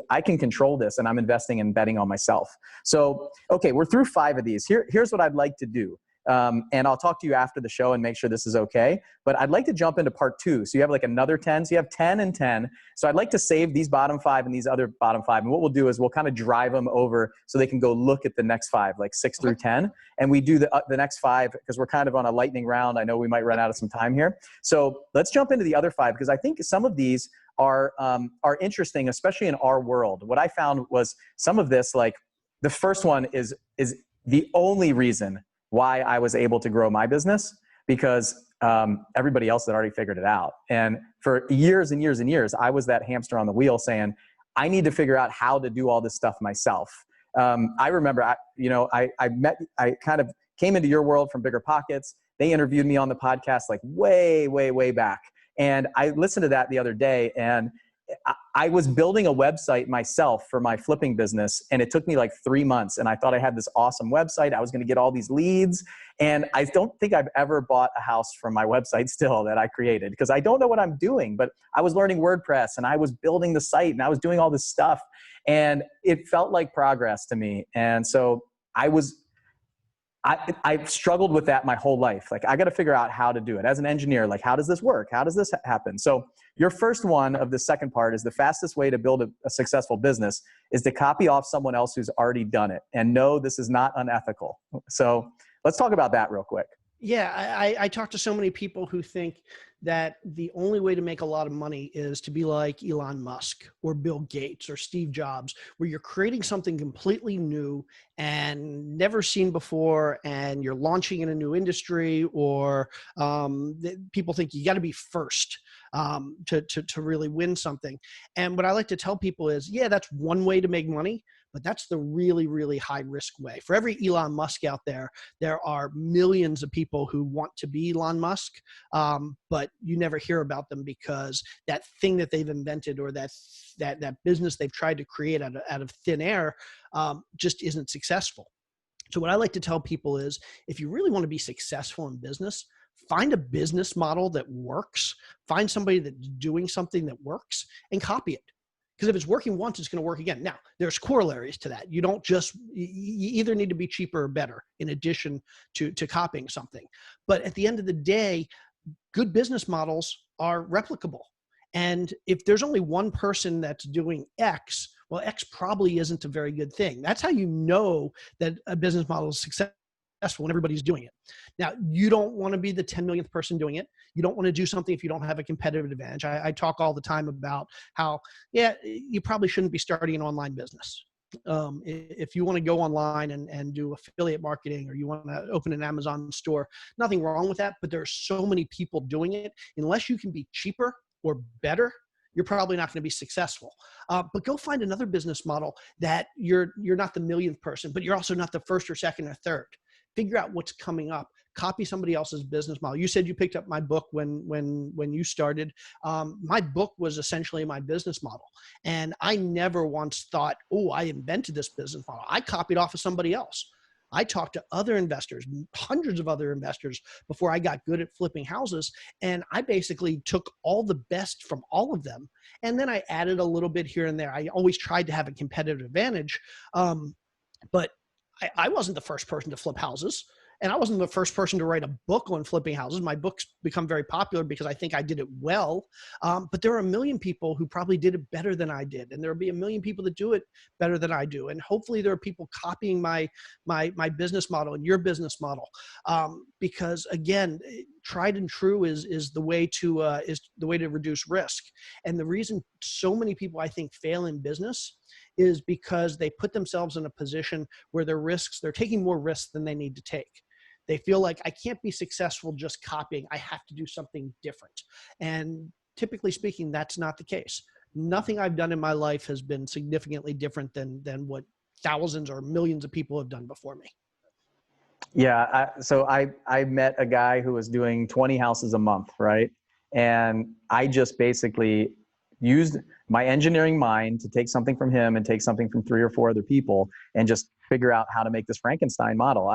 I can control this, and I'm investing and betting on myself. So, okay, we're through 5 of these. Here's what I'd like to do. And I'll talk to you after the show and make sure this is okay. But I'd like to jump into part 2. So you have like another 10. So you have 10 and 10. So I'd like to save these bottom 5 and these other bottom 5. And what we'll do is we'll kind of drive them over so they can go look at the next 5, like 6 through 10. And we do the next 5 because we're kind of on a lightning round. I know we might run out of some time here. So let's jump into the other 5 because I think some of these are interesting, especially in our world. What I found was some of this, like the first one is the only reason why I was able to grow my business, because everybody else had already figured it out. And for years and years and years, I was that hamster on the wheel saying, I need to figure out how to do all this stuff myself. I remember, I kind of came into your world from BiggerPockets. They interviewed me on the podcast like way, way, way back. And I listened to that the other day, and I was building a website myself for my flipping business, and it took me like 3 months, and I thought I had this awesome website. I was going to get all these leads, and I don't think I've ever bought a house from my website still that I created, because I don't know what I'm doing, but I was learning WordPress, and I was building the site, and I was doing all this stuff, and it felt like progress to me. And so I've struggled with that my whole life. Like, I got to figure out how to do it. As an engineer, like, how does this work? How does this happen? So your first one of the second part is the fastest way to build a successful business is to copy off someone else who's already done it. And no, this is not unethical. So let's talk about that real quick. Yeah, I talk to so many people who think that the only way to make a lot of money is to be like Elon Musk or Bill Gates or Steve Jobs, where you're creating something completely new and never seen before, and you're launching in a new industry, or people think you got to be first to really win something. And what I like to tell people is, yeah, that's one way to make money, but that's the really, really high risk way. For every Elon Musk out there, there are millions of people who want to be Elon Musk, but you never hear about them because that thing that they've invented, or that business they've tried to create out of thin air, just isn't successful. So what I like to tell people is, if you really want to be successful in business, find a business model that works, find somebody that's doing something that works, and copy it. Because if it's working once, it's going to work again. Now, there's corollaries to that. You either need to be cheaper or better in addition to copying something. But at the end of the day, good business models are replicable. And if there's only one person that's doing X, well, X probably isn't a very good thing. That's how you know that a business model is successful, when everybody's doing it. Now, you don't want to be the 10 millionth person doing it. You don't want to do something if you don't have a competitive advantage. I talk all the time about how, yeah, you probably shouldn't be starting an online business. If you want to go online and do affiliate marketing, or you want to open an Amazon store, nothing wrong with that, but there are so many people doing it. Unless you can be cheaper or better, you're probably not going to be successful. But go find another business model that you're not the millionth person, but you're also not the first or second or third. Figure out what's coming up. Copy somebody else's business model. You said you picked up my book when you started. My book was essentially my business model. And I never once thought, oh, I invented this business model. I copied off of somebody else. I talked to other investors, hundreds of other investors, before I got good at flipping houses. And I basically took all the best from all of them. And then I added a little bit here and there. I always tried to have a competitive advantage. But I wasn't the first person to flip houses. And I wasn't the first person to write a book on flipping houses. My book's become very popular because I think I did it well. But there are a million people who probably did it better than I did. And there'll be a million people that do it better than I do. And hopefully there are people copying my business model and your business model. Because again, tried and true is the way to reduce risk. And the reason so many people, I think, fail in business is because they put themselves in a position where they're taking more risks than they need to take. They feel like, I can't be successful just copying. I have to do something different. And typically speaking, that's not the case. Nothing I've done in my life has been significantly different than what thousands or millions of people have done before me. Yeah. So I met a guy who was doing 20 houses a month, right? And I just basically used my engineering mind to take something from him and take something from 3 or 4 other people and just figure out how to make this Frankenstein model.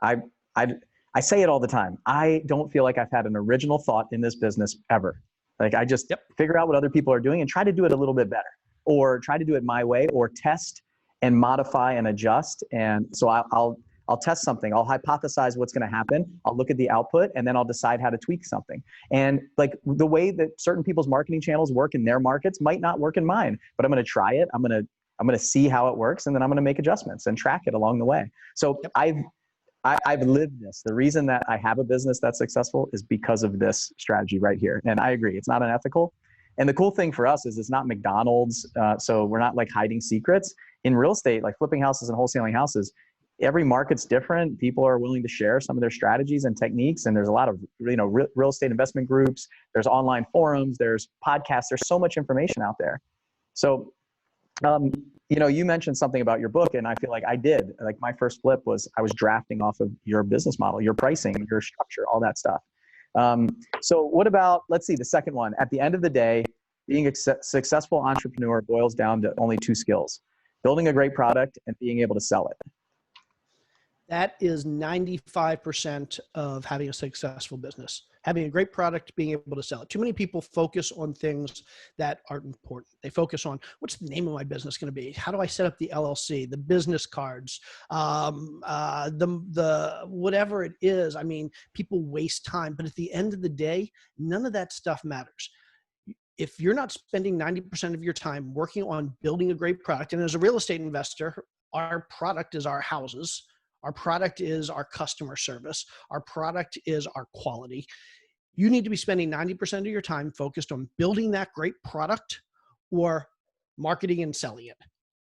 I say it all the time. I don't feel like I've had an original thought in this business ever. Like I just figure out what other people are doing and try to do it a little bit better, or try to do it my way, or test and modify and adjust. And so I'll test something. I'll hypothesize what's going to happen. I'll look at the output, and then I'll decide how to tweak something. And like the way that certain people's marketing channels work in their markets might not work in mine, but I'm going to try it. I'm going to see how it works, and then I'm going to make adjustments and track it along the way. So I've lived this. The reason that I have a business that's successful is because of this strategy right here. And I agree, it's not unethical. And the cool thing for us is it's not McDonald's. So we're not like hiding secrets. In real estate, like flipping houses and wholesaling houses, every market's different. People are willing to share some of their strategies and techniques. And there's a lot of, real estate investment groups. There's online forums, there's podcasts, there's so much information out there. So, you mentioned something about your book, and I feel like I did. Like my first flip was I was drafting off of your business model, your pricing, your structure, all that stuff. So what about, let's see, the second one. At the end of the day, being a successful entrepreneur boils down to only 2 skills: building a great product and being able to sell it. That is 95% of having a successful business. Having a great product, being able to sell it. Too many people focus on things that aren't important. They focus on, what's the name of my business going to be? How do I set up the LLC, the business cards, the whatever it is. I mean, people waste time, but at the end of the day, none of that stuff matters. If you're not spending 90% of your time working on building a great product, and as a real estate investor, our product is our houses. Our product is our customer service. Our product is our quality. You need to be spending 90% of your time focused on building that great product or marketing and selling it.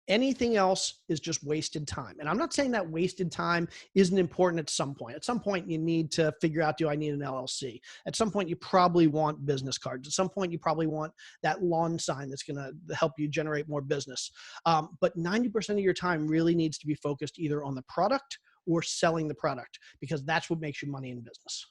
Anything else is just wasted time. And I'm not saying that wasted time isn't important at some point. At some point, you need to figure out, do I need an LLC? At some point, you probably want business cards. At some point, you probably want that lawn sign that's going to help you generate more business. But 90% of your time really needs to be focused either on the product or selling the product, because that's what makes you money in business.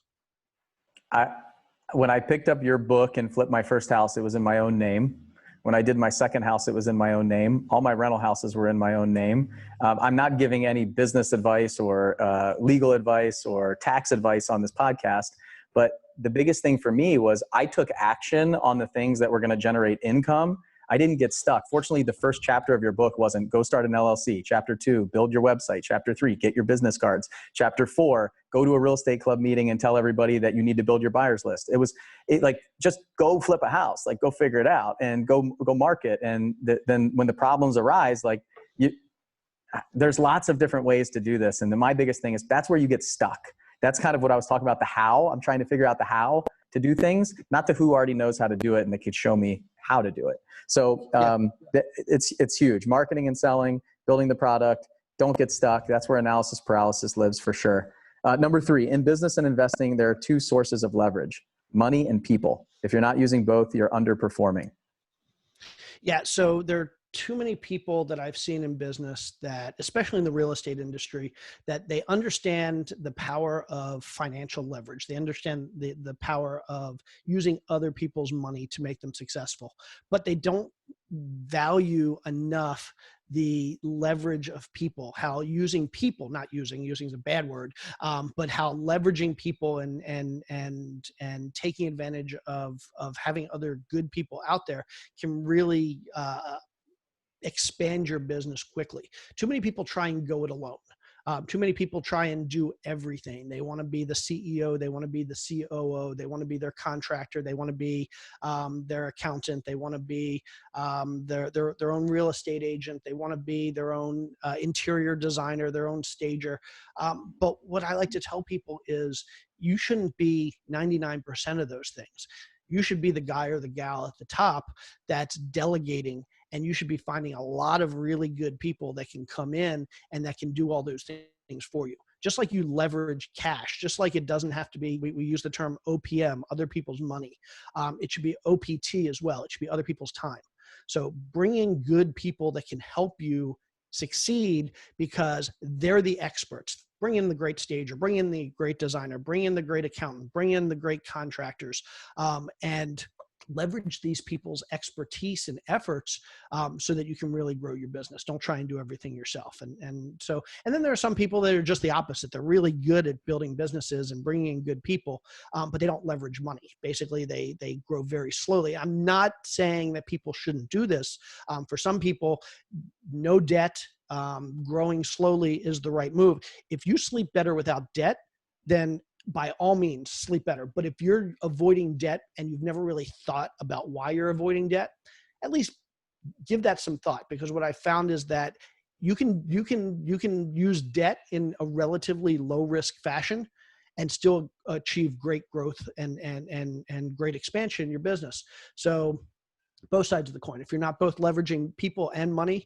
When I picked up your book and flipped my first house, it was in my own name. When I did my second house, it was in my own name. All my rental houses were in my own name. I'm not giving any business advice or legal advice or tax advice on this podcast, but the biggest thing for me was I took action on the things that were going to generate income. I didn't get stuck. Fortunately, the first chapter of your book wasn't go start an LLC. Chapter 2, build your website. Chapter 3, get your business cards. Chapter 4, go to a real estate club meeting and tell everybody that you need to build your buyer's list. It was like, just go flip a house, like go figure it out and go market. And then when the problems arise, like there's lots of different ways to do this. And then my biggest thing is that's where you get stuck. That's kind of what I was talking about, the how. I'm trying to figure out the how to do things, not the who already knows how to do it and they could show me how to do it. So it's huge. Marketing and selling, building the product. Don't get stuck. That's where analysis paralysis lives for sure. Number 3, in business and investing, there are 2 sources of leverage: money and people. If you're not using both, you're underperforming. Yeah. So there are too many people that I've seen in business that, especially in the real estate industry, that they understand the power of financial leverage. They understand the power of using other people's money to make them successful, but they don't value enough the leverage of people, how using people, not using is a bad word, but how leveraging people and taking advantage of having other good people out there can really expand your business quickly. Too many people try and go it alone. Too many people try and do everything. They want to be the CEO. They want to be the COO. They want to be their contractor. They want to be their accountant. They want to be their own real estate agent. They want to be their own interior designer, their own stager. But what I like to tell people is you shouldn't be 99% of those things. You should be the guy or the gal at the top that's delegating, and you should be finding a lot of really good people that can come in and that can do all those things for you. Just like you leverage cash, just like it doesn't have to be, we use the term OPM, other people's money. It should be OPT as well. It should be other people's time. So bring in good people that can help you succeed because they're the experts. Bring in the great stager, bring in the great designer, bring in the great accountant, bring in the great contractors, and leverage these people's expertise and efforts so that you can really grow your business. Don't try and do everything yourself. And then there are some people that are just the opposite. They're really good at building businesses and bringing in good people, but they don't leverage money. Basically, they grow very slowly. I'm not saying that people shouldn't do this. For some people, no debt, growing slowly is the right move. If you sleep better without debt, then by all means, sleep better. But if you're avoiding debt and you've never really thought about why you're avoiding debt, at least give that some thought, because what I found is that you can use debt in a relatively low risk fashion and still achieve great growth and great expansion in your business. So both sides of the coin. If you're not both leveraging people and money,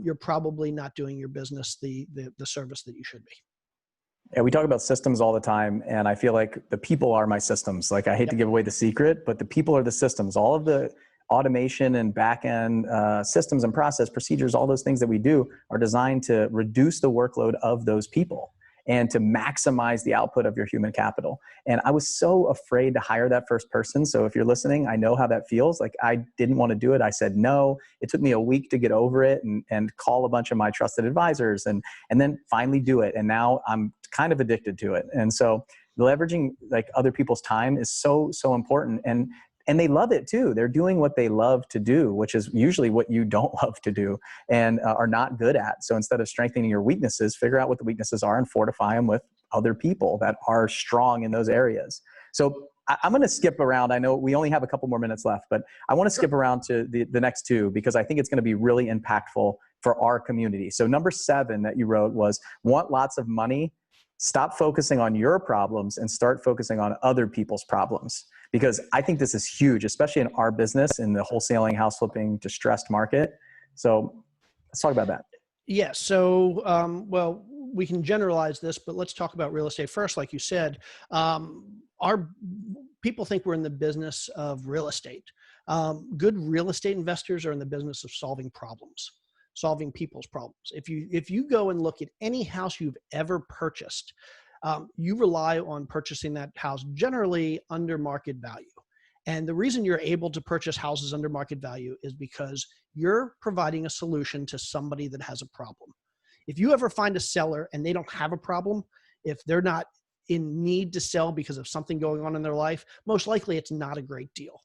you're probably not doing your business the service that you should be. Yeah, we talk about systems all the time, and I feel like the people are my systems. Like, I hate to give away the secret, but the people are the systems. All of the automation and back-end systems and process procedures, all those things that we do are designed to reduce the workload of those people and to maximize the output of your human capital. And I was so afraid to hire that first person. So if you're listening, I know how that feels. Like, I didn't want to do it. I said no. It took me a week to get over it and call a bunch of my trusted advisors and then finally do it. And now I'm kind of addicted to it. And so leveraging like other people's time is so important. And they love it too. They're doing what they love to do, which is usually what you don't love to do and are not good at. So instead of strengthening your weaknesses, figure out what the weaknesses are and fortify them with other people that are strong in those areas. So I'm going to skip around. I know we only have a couple more minutes left, but I want to skip around to the next 2 because I think it's going to be really impactful for our community. So number 7 that you wrote was, want lots of money, stop focusing on your problems and start focusing on other people's problems. Because I think this is huge, especially in our business, in the wholesaling, house flipping, distressed market. So let's talk about that. Yeah. So, well, we can generalize this, but let's talk about real estate first. Like you said, our people think we're in the business of real estate. Good real estate investors are in the business of solving problems, solving people's problems. If you go and look at any house you've ever purchased, you rely on purchasing that house generally under market value. And the reason you're able to purchase houses under market value is because you're providing a solution to somebody that has a problem. If you ever find a seller and they don't have a problem, if they're not in need to sell because of something going on in their life, most likely it's not a great deal.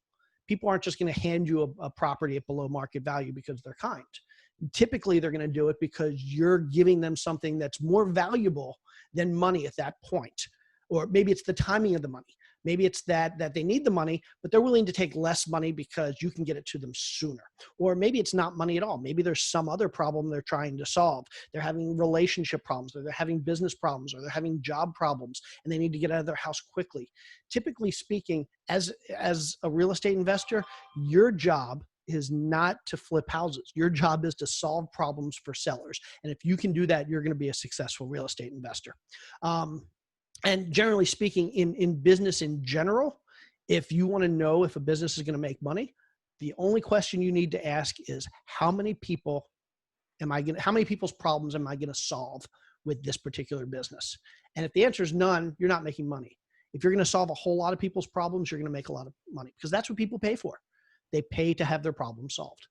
People aren't just going to hand you a property at below market value because they're kind. Typically, they're going to do it because you're giving them something that's more valuable than money at that point. Or maybe it's the timing of the money. Maybe it's that they need the money, but they're willing to take less money because you can get it to them sooner. Or maybe it's not money at all. Maybe there's some other problem they're trying to solve. They're having relationship problems, or they're having business problems, or they're having job problems, and they need to get out of their house quickly. Typically speaking, as a real estate investor, your job is not to flip houses. Your job is to solve problems for sellers. And if you can do that, you're going to be a successful real estate investor. And generally speaking, in business in general, if you want to know if a business is going to make money, the only question you need to ask is, how many people's problems am I going to solve with this particular business? And if the answer is none, you're not making money. If you're going to solve a whole lot of people's problems, you're going to make a lot of money, because that's what people pay for. They pay to have their problem solved.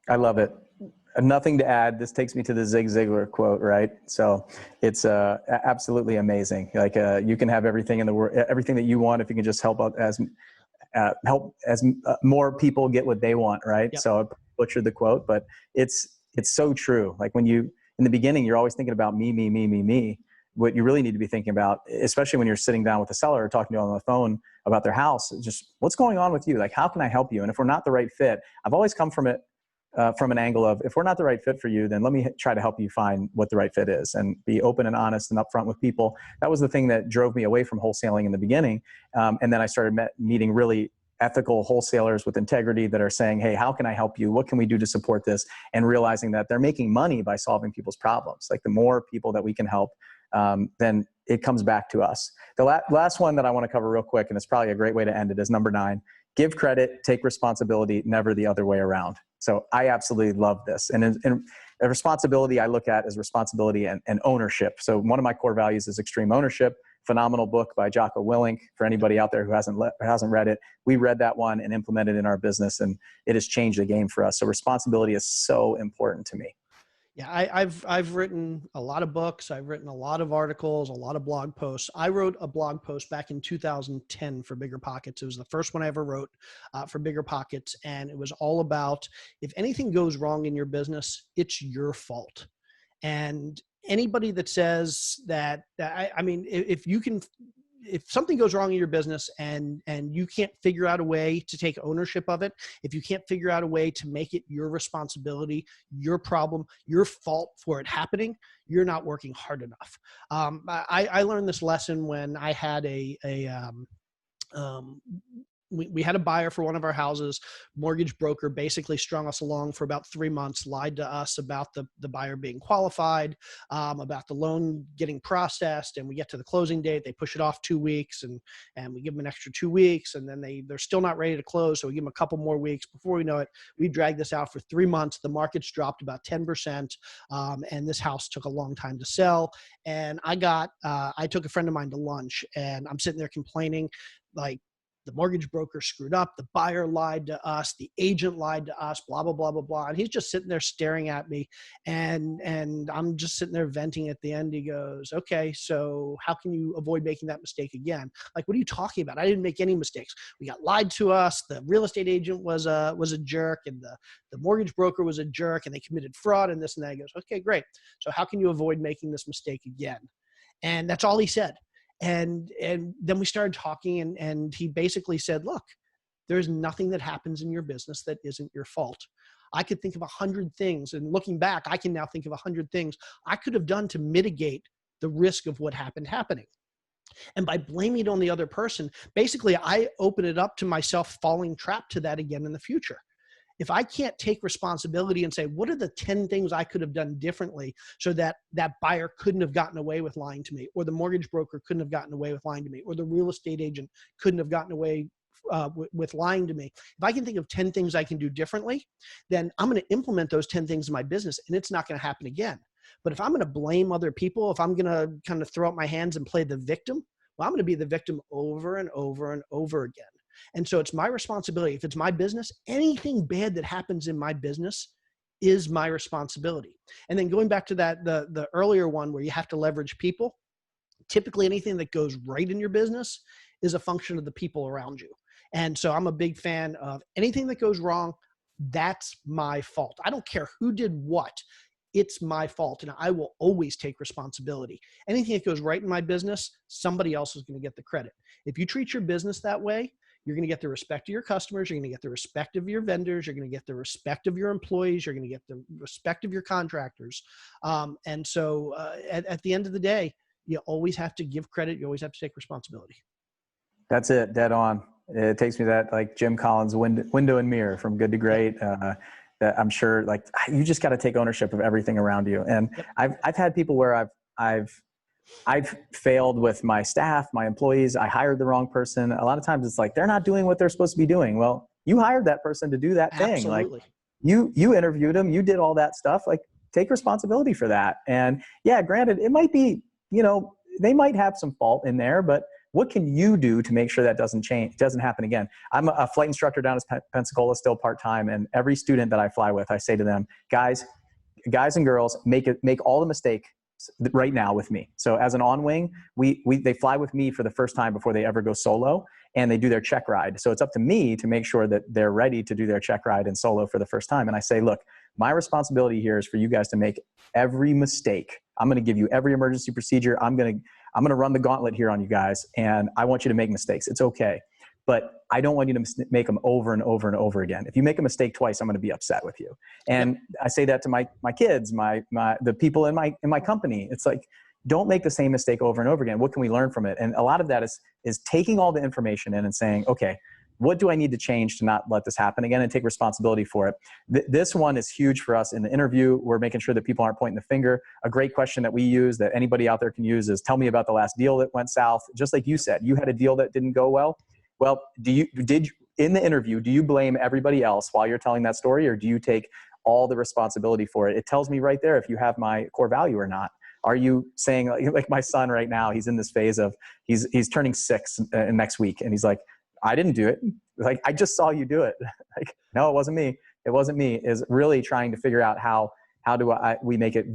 I love it. Nothing to add. This takes me to the Zig Ziglar quote, right? So it's absolutely amazing. Like you can have everything in the world, everything that you want, if you can just help more people get what they want, right? Yep. So I butchered the quote, but it's so true. Like when in the beginning, you're always thinking about me. What you really need to be thinking about, especially when you're sitting down with a seller or talking to them on the phone about their house, just what's going on with you? Like, how can I help you? And if we're not the right fit, I've always come from it from an angle of, if we're not the right fit for you, then let me try to help you find what the right fit is, and be open and honest and upfront with people. That was the thing that drove me away from wholesaling in the beginning. And then I started meeting really ethical wholesalers with integrity that are saying, hey, how can I help you? What can we do to support this? And realizing that they're making money by solving people's problems. Like the more people that we can help, then it comes back to us. The last one that I want to cover real quick, and it's probably a great way to end it, is number 9. Give credit, take responsibility, never the other way around. So I absolutely love this. And a responsibility I look at as responsibility and ownership. So one of my core values is extreme ownership. Phenomenal book by Jocko Willink. For anybody out there who hasn't read it, we read that one and implemented it in our business, and it has changed the game for us. So responsibility is so important to me. Yeah, I've written a lot of books. I've written a lot of articles, a lot of blog posts. I wrote a blog post back in 2010 for BiggerPockets. It was the first one I ever wrote for BiggerPockets, and it was all about, if anything goes wrong in your business, it's your fault. And anybody that says that, I mean, if something goes wrong in your business and you can't figure out a way to take ownership of it, if you can't figure out a way to make it your responsibility, your problem, your fault for it happening, you're not working hard enough. I learned this lesson when I had we had a buyer for one of our houses. Mortgage broker basically strung us along for about 3 months, lied to us about the buyer being qualified, about the loan getting processed, and we get to the closing date, they push it off 2 weeks, and we give them an extra 2 weeks, and then they're still not ready to close, so we give them a couple more weeks. Before we know it, we dragged this out for 3 months. The market's dropped about 10%, and this house took a long time to sell. And I took a friend of mine to lunch, and I'm sitting there complaining, like, the mortgage broker screwed up, the buyer lied to us, the agent lied to us, blah, blah, blah, blah, blah. And he's just sitting there staring at me, and I'm just sitting there venting. At the end, he goes, okay, so how can you avoid making that mistake again? Like, what are you talking about? I didn't make any mistakes. We got lied to us. The real estate agent was a jerk, and the mortgage broker was a jerk, and they committed fraud and this and that. He goes, okay, great. So how can you avoid making this mistake again? And that's all he said. And then we started talking, and he basically said, look, there's nothing that happens in your business that isn't your fault. I could think of 100 things, and looking back, I can now think of 100 things I could have done to mitigate the risk of what happening. And by blaming it on the other person, basically I open it up to myself falling trapped to that again in the future. If I can't take responsibility and say, what are the 10 things I could have done differently so that that buyer couldn't have gotten away with lying to me, or the mortgage broker couldn't have gotten away with lying to me, or the real estate agent couldn't have gotten away with lying to me. If I can think of 10 things I can do differently, then I'm going to implement those 10 things in my business, and it's not going to happen again. But if I'm going to blame other people, if I'm going to kind of throw up my hands and play the victim, well, I'm going to be the victim over and over and over again. And so it's my responsibility. If it's my business, anything bad that happens in my business is my responsibility. And then going back to that, the earlier one where you have to leverage people, typically anything that goes right in your business is a function of the people around you. And so I'm a big fan of anything that goes wrong, that's my fault. I don't care who did what. It's my fault, and I will always take responsibility. Anything that goes right in my business, somebody else is going to get the credit. If you treat your business that way, you're going to get the respect of your customers. You're going to get the respect of your vendors. You're going to get the respect of your employees. You're going to get the respect of your contractors. And so at the end of the day, you always have to give credit. You always have to take responsibility. That's it. Dead on. It takes me that like Jim Collins window and mirror from Good to Great. That I'm sure like you just got to take ownership of everything around you. And I've had people where I've failed with my staff, my employees. I hired the wrong person. A lot of times it's like, they're not doing what they're supposed to be doing. Well, you hired that person to do that thing. Absolutely. Like you interviewed them, you did all that stuff, like take responsibility for that. And yeah, granted, it might be, they might have some fault in there, but what can you do to make sure that doesn't happen again? I'm a flight instructor down in Pensacola, still part-time. And every student that I fly with, I say to them, guys and girls, make all the mistakes right now with me. So as an on-wing, they fly with me for the first time before they ever go solo, and they do their check ride. So it's up to me to make sure that they're ready to do their check ride and solo for the first time. And I say, look, my responsibility here is for you guys to make every mistake. I'm going to give you every emergency procedure. I'm going to run the gauntlet here on you guys, and I want you to make mistakes. It's okay. But I don't want you to make them over and over and over again. If you make a mistake twice, I'm going to be upset with you. And I say that to my kids, the people in my company. It's like, don't make the same mistake over and over again. What can we learn from it? And a lot of that is taking all the information in and saying, okay, what do I need to change to not let this happen again, and take responsibility for it? This one is huge for us in the interview. We're making sure that people aren't pointing the finger. A great question that we use that anybody out there can use is, tell me about the last deal that went south. Just like you said, you had a deal that didn't go well. Well, in the interview, do you blame everybody else while you're telling that story, or do you take all the responsibility for it? It tells me right there if you have my core value or not. Are you saying, like my son right now, he's in this phase of, he's turning 6 next week, and he's like, I didn't do it. Like, I just saw you do it. Like, no, it wasn't me. It wasn't me. Is really trying to figure out how we make it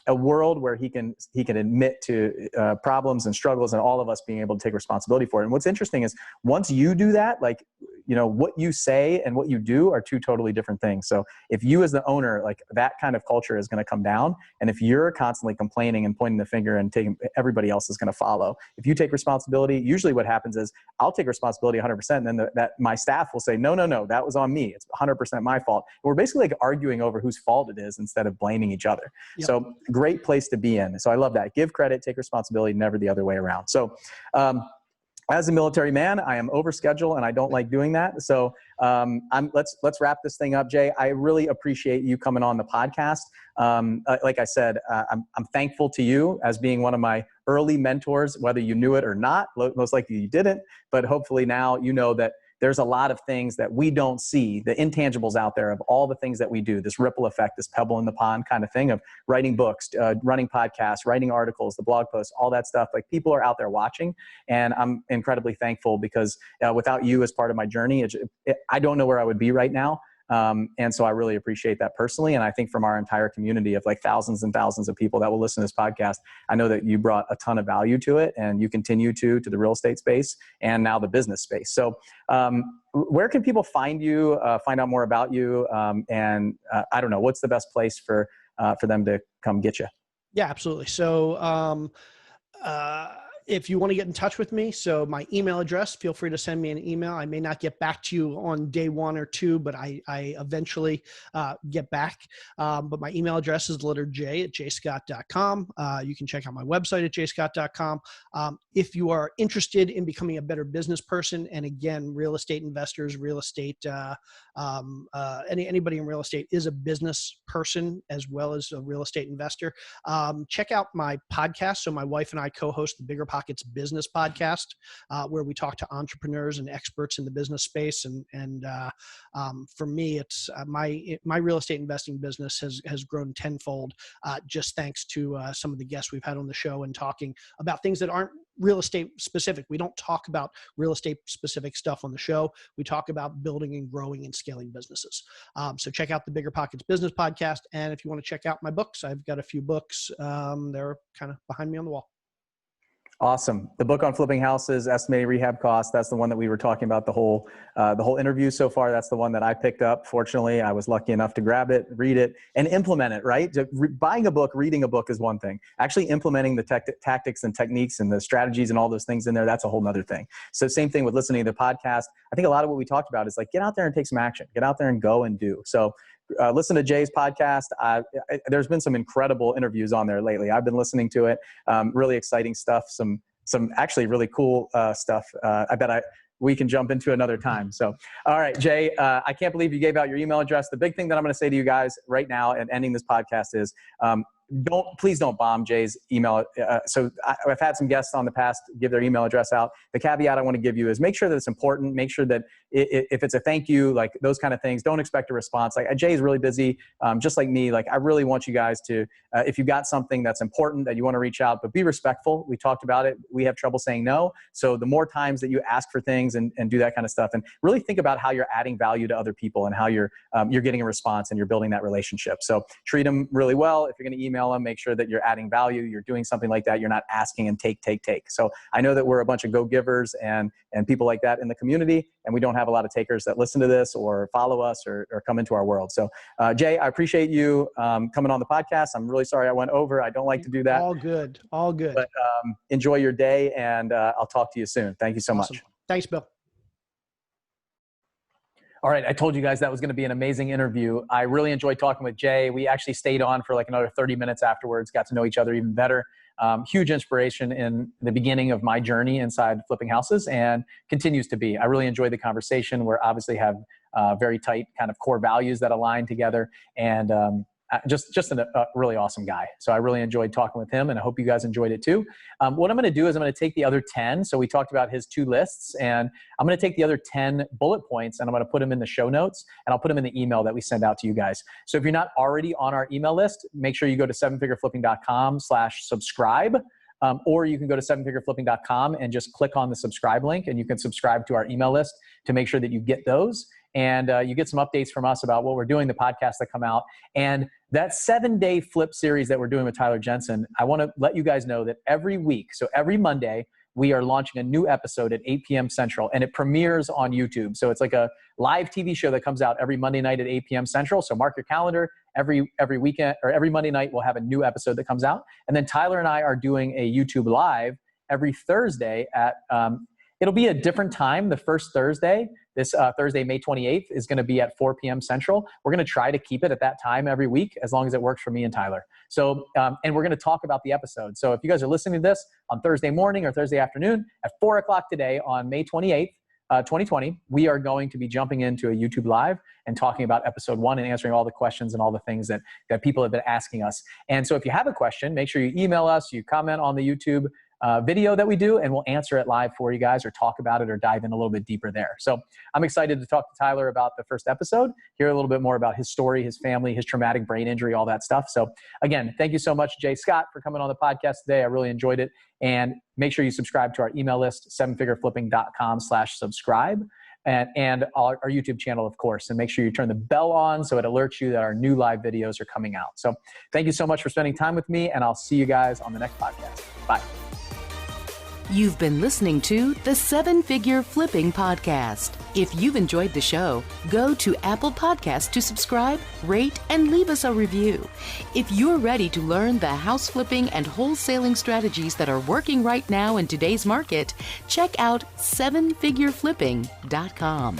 a world where he can admit to problems and struggles, and all of us being able to take responsibility for it. And what's interesting is once you do that, like, what you say and what you do are two totally different things. So if you as the owner, like, that kind of culture is going to come down. And if you're constantly complaining and pointing the finger and everybody else is going to follow. If you take responsibility, usually what happens is I'll take responsibility 100%. And then that my staff will say, no, that was on me. It's 100% my fault. And we're basically like arguing over whose fault it is instead of blaming each other. Yep. So great place to be in. So I love that. Give credit, take responsibility, never the other way around. So, as a military man, I am over schedule, and I don't like doing that. So let's wrap this thing up, Jay. I really appreciate you coming on the podcast. Like I said, I'm thankful to you as being one of my early mentors, whether you knew it or not. Most likely you didn't, but hopefully now you know that there's a lot of things that we don't see, the intangibles out there of all the things that we do, this ripple effect, this pebble in the pond kind of thing of writing books, running podcasts, writing articles, the blog posts, all that stuff. Like, people are out there watching, and I'm incredibly thankful because without you as part of my journey, I don't know where I would be right now. And so I really appreciate that personally. And I think from our entire community of like thousands and thousands of people that will listen to this podcast, I know that you brought a ton of value to it, and you continue to the real estate space and now the business space. So where can people find you, find out more about you? And I don't know, what's the best place for them to come get you? Yeah, absolutely. So, if you want to get in touch with me, so my email address, feel free to send me an email. I may not get back to you on day 1 or 2, but I eventually get back. But my email address is the letter J at jscott.com. You can check out my website at jscott.com. If you are interested in becoming a better business person, and again, real estate investors, real estate, anybody in real estate is a business person as well as a real estate investor. Check out my podcast. So my wife and I co-host the BiggerPockets Business Podcast, where we talk to entrepreneurs and experts in the business space. And for me, it's my real estate investing business has grown tenfold, just thanks to some of the guests we've had on the show and talking about things that aren't real estate specific. We don't talk about real estate specific stuff on the show. We talk about building and growing and scaling businesses. So check out the BiggerPockets Business Podcast. And if you want to check out my books, I've got a few books. They're kind of behind me on the wall. Awesome. The book on flipping houses, estimating rehab costs. That's the one that we were talking about the whole interview so far. That's the one that I picked up. Fortunately, I was lucky enough to grab it, read it, and implement it, right? Buying a book, reading a book is one thing. Actually implementing the tactics and techniques and the strategies and all those things in there, that's a whole nother thing. So same thing with listening to the podcast. I think a lot of what we talked about is like, get out there and take some action. Get out there and go and do. So listen to Jay's podcast. There's been some incredible interviews on there lately. I've been listening to it. Really exciting stuff. Some actually really cool stuff. I bet we can jump into another time. So, all right, Jay, I can't believe you gave out your email address. The big thing that I'm going to say to you guys right now and ending this podcast is, please don't bomb Jay's email. So I've had some guests on the past give their email address out. The caveat I want to give you is make sure that it's important. Make sure that if it's a thank you, like those kind of things, don't expect a response. Like Jay's really busy, just like me. Like I really want you guys to, if you've got something that's important that you want to reach out, but be respectful. We talked about it. We have trouble saying no. So the more times that you ask for things and do that kind of stuff, and really think about how you're adding value to other people and how you're getting a response and you're building that relationship. So treat them really well. If you're going to email them, make sure that you're adding value, you're doing something like that. You're not asking and take. So I know that we're a bunch of go-givers and people like that in the community, and we don't have a lot of takers that listen to this or follow us or come into our world. So Jay, I appreciate you coming on the podcast. I'm really sorry I went over. I don't like to do that. All good. But enjoy your day, and I'll talk to you soon. Thank you so much. Thanks, Bill. All right. I told you guys that was going to be an amazing interview. I really enjoyed talking with Jay. We actually stayed on for like another 30 minutes afterwards, got to know each other even better. Huge inspiration in the beginning of my journey inside flipping houses, and continues to be. I really enjoyed the conversation. We obviously have very tight kind of core values that align together, and just a really awesome guy. So I really enjoyed talking with him, and I hope you guys enjoyed it too. What I'm going to do is I'm going to take the other 10. So we talked about his 2 lists, and I'm going to take the other 10 bullet points and I'm going to put them in the show notes, and I'll put them in the email that we send out to you guys. So if you're not already on our email list, make sure you go to 7figureflipping.com/subscribe. Or you can go to 7figureflipping.com and just click on the subscribe link, and you can subscribe to our email list to make sure that you get those. And you get some updates from us about what we're doing, the podcasts that come out. And that 7-day flip series that we're doing with Tyler Jensen, I want to let you guys know that every week, so every Monday, we are launching a new episode at 8 p.m. Central, and it premieres on YouTube. So it's like a live TV show that comes out every Monday night at 8 p.m. Central. So mark your calendar. Every weekend or every Monday night, we'll have a new episode that comes out. And then Tyler and I are doing a YouTube live every Thursday at it'll be a different time. The first Thursday, this Thursday, May 28th, is going to be at 4 p.m. Central. We're going to try to keep it at that time every week, as long as it works for me and Tyler. So, and we're going to talk about the episode. So if you guys are listening to this on Thursday morning or Thursday afternoon at 4 o'clock today on May 28th, 2020, we are going to be jumping into a YouTube live and talking about episode 1 and answering all the questions and all the things that people have been asking us. And so if you have a question, make sure you email us, you comment on the YouTube video that we do, and we'll answer it live for you guys, or talk about it, or dive in a little bit deeper there. So I'm excited to talk to Tyler about the first episode, hear a little bit more about his story, his family, his traumatic brain injury, all that stuff. So again, thank you so much, Jay Scott, for coming on the podcast today. I really enjoyed it. And make sure you subscribe to our email list, 7figureflipping.com/subscribe. And our YouTube channel, of course, and make sure you turn the bell on so it alerts you that our new live videos are coming out. So thank you so much for spending time with me, and I'll see you guys on the next podcast. Bye. You've been listening to the 7-Figure Flipping Podcast. If you've enjoyed the show, go to Apple Podcasts to subscribe, rate, and leave us a review. If you're ready to learn the house flipping and wholesaling strategies that are working right now in today's market, check out 7figureflipping.com.